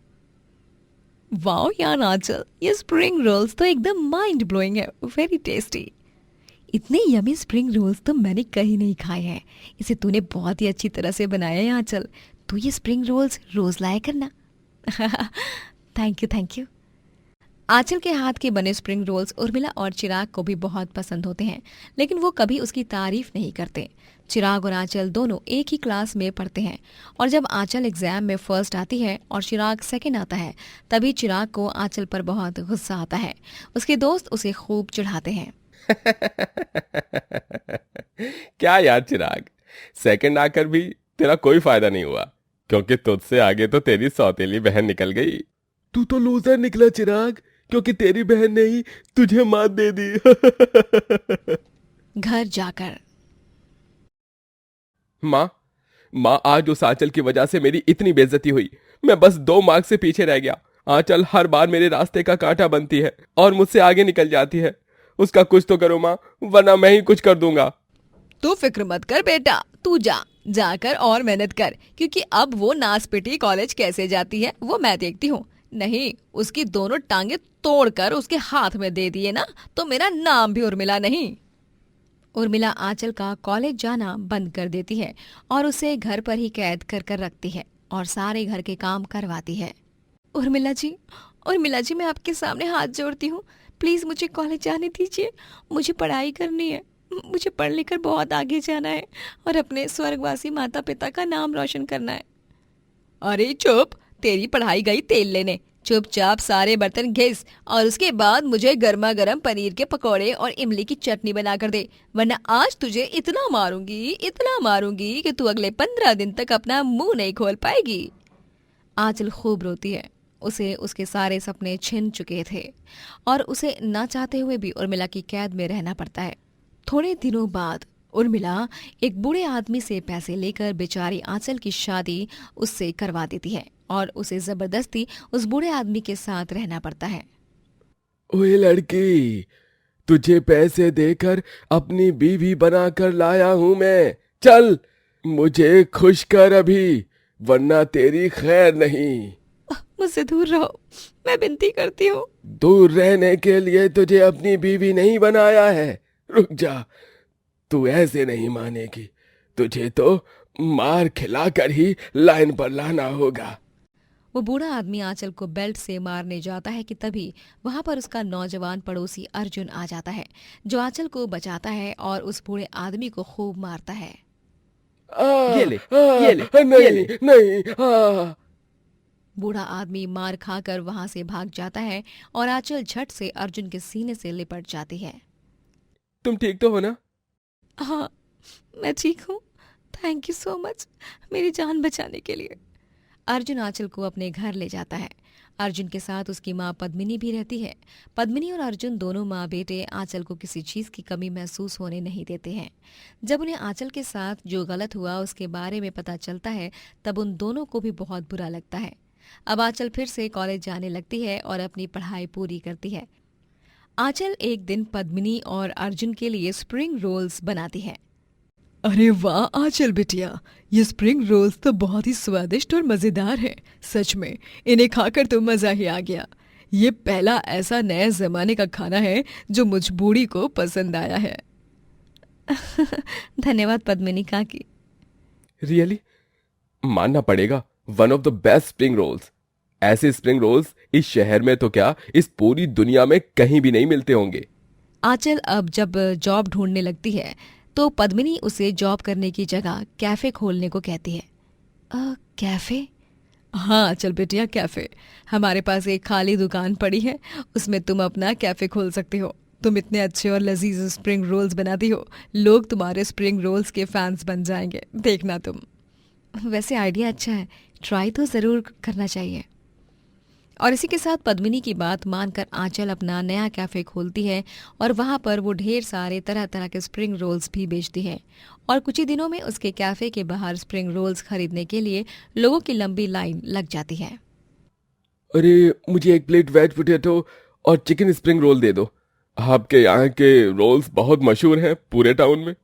Speaker 1: वाह यार आंचल, ये स्प्रिंग रोल्स तो एकदम माइंड ब्लोइंग है, वेरी टेस्टी। इतने यमी स्प्रिंग रोल्स तो मैंने कहीं नहीं खाए हैं। इसे तूने बहुत ही अच्छी तरह से बनाया है आंचल। तू ये स्प्रिंग रोल्स रोज लाया करना। Thank you. आंचल के हाथ के बने स्प्रिंग रोल्स उर्मिला और चिराग को भी बहुत पसंद होते हैं, लेकिन वो कभी उसकी तारीफ नहीं करते। चिराग और आंचल दोनों एक ही क्लास में पढ़ते हैं और जब आंचल एग्जाम में फर्स्ट आती है और चिराग सेकंड आता है, तभी चिराग को आंचल पर बहुत गुस्सा आता है। उसके दोस्त उसे खूब चिढ़ाते हैं।
Speaker 3: क्या यार चिराग, सेकंड आकर भी तेरा कोई फायदा नहीं हुआ, क्योंकि तुझसे आगे तो तेरी सौतेली बहन निकल गई। तू तो लूजर निकला चिराग, क्योंकि तेरी बहन ने ही तुझे मात दे दी।
Speaker 1: घर जाकर
Speaker 3: माँ आज उस आंचल की वजह से मेरी इतनी बेइज्जती हुई। मैं बस 2 मार्क्स से पीछे रह गया। आंचल हर बार मेरे रास्ते का कांटा बनती है और मुझसे आगे निकल जाती है। उसका कुछ तो करो माँ, वरना मैं ही कुछ कर दूंगा।
Speaker 4: तू फिक्र मत कर बेटा, तू जाकर और मेहनत कर, क्योंकि अब वो नासपिटी कॉलेज कैसे जाती है वो मैं देखती हूँ। नहीं, उसकी दोनों टांगे तोड़कर उसके हाथ में दे दिए ना तो मेरा नाम भी उर्मिला नहीं।
Speaker 1: उर्मिला आंचल का कॉलेज जाना बंद कर देती है और उसे घर पर ही कैद कर कर रखती है और सारे घर के काम करवाती है। उर्मिला जी, मैं आपके सामने हाथ जोड़ती हूँ, प्लीज मुझे कॉलेज जाने दीजिए। मुझे पढ़ाई करनी है, मुझे पढ़ लिख कर बहुत आगे जाना है और अपने स्वर्गवासी माता पिता का नाम रोशन करना है।
Speaker 4: अरे चुप, तेरी पढ़ाई गई तेल लेने। चुपचाप सारे बर्तन घिस और उसके बाद मुझे गर्मा गर्म पनीर के पकौड़े और इमली की चटनी बना कर दे, वरना आज तुझे इतना मारूंगी कि तू अगले 15 दिन तक अपना मुंह नहीं खोल पाएगी।
Speaker 1: आंचल खूब रोती है। उसे उसके सारे सपने छिन चुके थे और उसे ना चाहते हुए भी उर्मिला की कैद में रहना पड़ता है। थोड़े दिनों बाद उर्मिला एक बूढ़े आदमी से पैसे लेकर बेचारी आंचल की शादी उससे करवा देती है और उसे जबरदस्ती उस बूढ़े आदमी के साथ रहना पड़ता है।
Speaker 3: ओए लड़की, तुझे पैसे देकर अपनी बीवी बनाकर लाया हूं मैं। चल मुझे खुश कर अभी, वरना तेरी खैर नहीं।
Speaker 1: मुझसे दूर रहो, मैं विनती करती हूँ।
Speaker 3: दूर रहने के लिए तुझे अपनी बीवी नहीं बनाया है। रुक जा, तू ऐसे नहीं मानेगी। तुझे तो मार खिलाकर ही लाइन पर लाना होगा।
Speaker 1: वो बूढ़ा आदमी आंचल को बेल्ट से मारने जाता है कि तभी वहां पर उसका नौजवान पड़ोसी अर्जुन आ जाता है, जो आंचल को बचाता है और उस बूढ़े आदमी को खूब मारता है।
Speaker 3: ये ले। नहीं।
Speaker 1: बूढ़ा आदमी मार खाकर वहां से भाग जाता है और आंचल झट से अर्जुन के सीने से लिपट जाती है।
Speaker 3: तुम ठीक तो हो ना?
Speaker 1: हाँ, मैं ठीक हूँ। थैंक यू सो मच मेरी जान बचाने के लिए। अर्जुन आंचल को अपने घर ले जाता है। अर्जुन के साथ उसकी माँ पद्मिनी भी रहती है। पद्मिनी और अर्जुन दोनों माँ बेटे आंचल को किसी चीज की कमी महसूस होने नहीं देते हैं। जब उन्हें आंचल के साथ जो गलत हुआ उसके बारे में पता चलता है, तब उन दोनों को भी बहुत बुरा लगता है। अब आंचल फिर से कॉलेज जाने लगती है और अपनी पढ़ाई पूरी करती है। आंचल एक दिन पद्मिनी और अर्जुन के लिए स्प्रिंग रोल्स बनाती है।
Speaker 4: अरे वाह आंचल बिटिया, ये स्प्रिंग रोल्स तो बहुत ही स्वादिष्ट और मजेदार है। सच में इन्हें खाकर तो मजा ही आ गया। ये पहला ऐसा नए जमाने का खाना है जो मुझ बूढ़ी को पसंद आया है।
Speaker 1: धन्यवाद पद्मिनी काकी।
Speaker 3: रियली मानना पड़ेगा, one of the best spring rolls. ऐसे स्प्रिंग रोल्स इस शहर में तो क्या, इस पूरी दुनिया में कहीं भी नहीं मिलते होंगे।
Speaker 1: आंचल अब जब जॉब ढूंढने लगती है तो पद्मिनी उसे जॉब करने की जगह कैफे खोलने को कहती है। कैफे?
Speaker 4: हाँ चल बेटिया, कैफे। हमारे पास एक खाली दुकान पड़ी है, उसमें तुम अपना कैफे खोल सकते हो। तुम इतने अच्छे और लजीज स्प्रिंग रोल्स बनाती हो, लोग तुम्हारे स्प्रिंग रोल्स के फैंस बन जाएंगे, देखना तुम।
Speaker 1: वैसे आइडिया अच्छा है, ट्राई तो ज़रूर करना चाहिए। और इसी के साथ पद्मिनी की बात मानकर आंचल अपना नया कैफ़े खोलती है और वहाँ पर वो ढेर सारे तरह तरह के स्प्रिंग रोल्स भी बेचती है। और कुछ ही दिनों में उसके कैफ़े के बाहर स्प्रिंग रोल्स खरीदने के लिए लोगों की लंबी लाइन लग जाती है।
Speaker 3: अरे मुझे एक प्लेट वेज पोटैटो और चिकन स्प्रिंग रोल दे दो। आपके यहाँ के रोल्स बहुत मशहूर हैं पूरे टाउन में।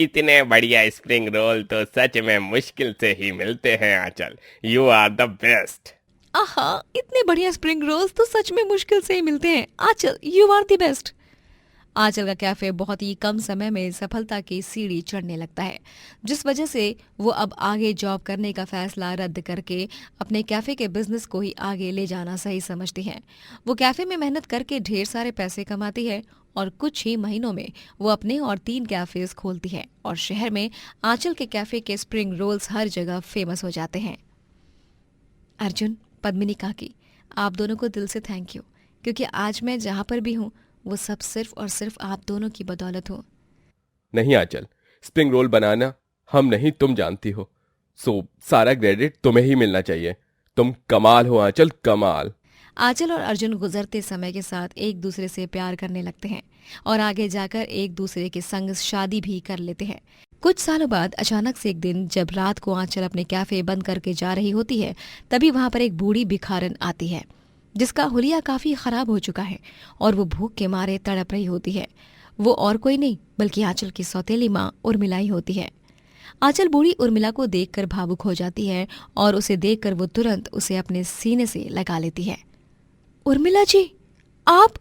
Speaker 5: इतने बढ़िया स्प्रिंग रोल तो सच में मुश्किल से ही मिलते हैं Aanchal. You are the best.
Speaker 1: आहा, इतने बढ़िया स्प्रिंग रोल्स तो सच में मुश्किल से ही मिलते हैं। Aanchal, you are the best. आंचल का कैफे बहुत ही कम समय में सफलता की सीढ़ी चढ़ने लगता है, जिस वजह से वो अब आगे जॉब करने का फैसला रद्द करके अपने कैफे के बिजनेस को ही आगे ले जाना सही समझती हैं। वो कैफे में मेहनत करके ढेर सारे पैसे कमाती है और कुछ ही महीनों में वो अपने और 3 कैफेज खोलती है और शहर में आंचल के कैफे के स्प्रिंग रोल्स हर जगह फेमस हो जाते हैं। अर्जुन, पद्मिनी काकी, आप दोनों को दिल से थैंक यू, क्योंकि आज मैं जहाँ पर भी हूँ वो सब सिर्फ और सिर्फ आप दोनों की बदौलत हो।
Speaker 3: नहीं आंचल, स्प्रिंग रोल बनाना हम नहीं तुम जानती हो, सो सारा क्रेडिट तुम्हें ही मिलना चाहिए। तुम कमाल हो आंचल, कमाल।
Speaker 1: आंचल और अर्जुन गुजरते समय के साथ एक दूसरे से प्यार करने लगते हैं और आगे जाकर एक दूसरे के संग शादी भी कर लेते हैं। कुछ सालों बाद अचानक से एक दिन जब रात को आंचल अपने कैफे बंद करके जा रही होती है, तभी वहां पर एक बूढ़ी भिखारन आती है जिसका हुलिया काफी खराब हो चुका है और वो भूख के मारे तड़प रही होती है। वो और कोई नहीं बल्कि आंचल की सौतेली माँ उर्मिला ही होती है। आंचल बूढ़ी उर्मिला को देखकर भावुक हो जाती है और उसे देखकर वो तुरंत उसे अपने सीने से लगा लेती है। उर्मिला जी, आप?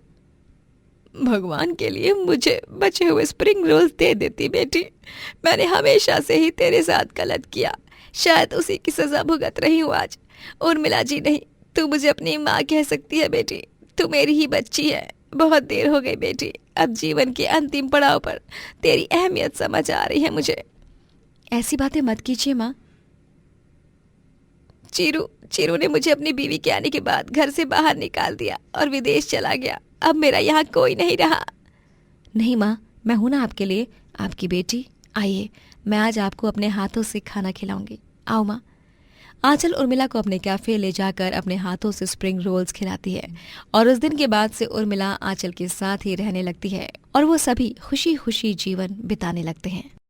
Speaker 4: भगवान के लिए मुझे बचे हुए स्प्रिंग रोल्स दे देती बेटी। मैंने हमेशा से ही तेरे साथ गलत किया, शायद उसी की सजा भुगत रही हूँ आज। उर्मिला जी नहीं, तू मुझे अपनी माँ कह सकती है बेटी। तू मेरी ही बच्ची है। बहुत देर हो गई बेटी, अब जीवन के अंतिम पड़ाव पर तेरी अहमियत समझ आ रही है मुझे।
Speaker 1: ऐसी बातें मत कीजिए माँ।
Speaker 4: चीरू ने मुझे अपनी बीवी के आने के बाद घर से बाहर निकाल दिया और विदेश चला गया। अब मेरा यहाँ कोई नहीं रहा।
Speaker 1: नहीं माँ, मैं हूं ना आपके लिए, आपकी बेटी। आइए, मैं आज आपको अपने हाथों से खाना खिलाऊंगी। आओ माँ। आंचल उर्मिला को अपने कैफे ले जाकर अपने हाथों से स्प्रिंग रोल्स खिलाती है और उस दिन के बाद से उर्मिला आंचल के साथ ही रहने लगती है और वो सभी खुशी खुशी जीवन बिताने लगते हैं।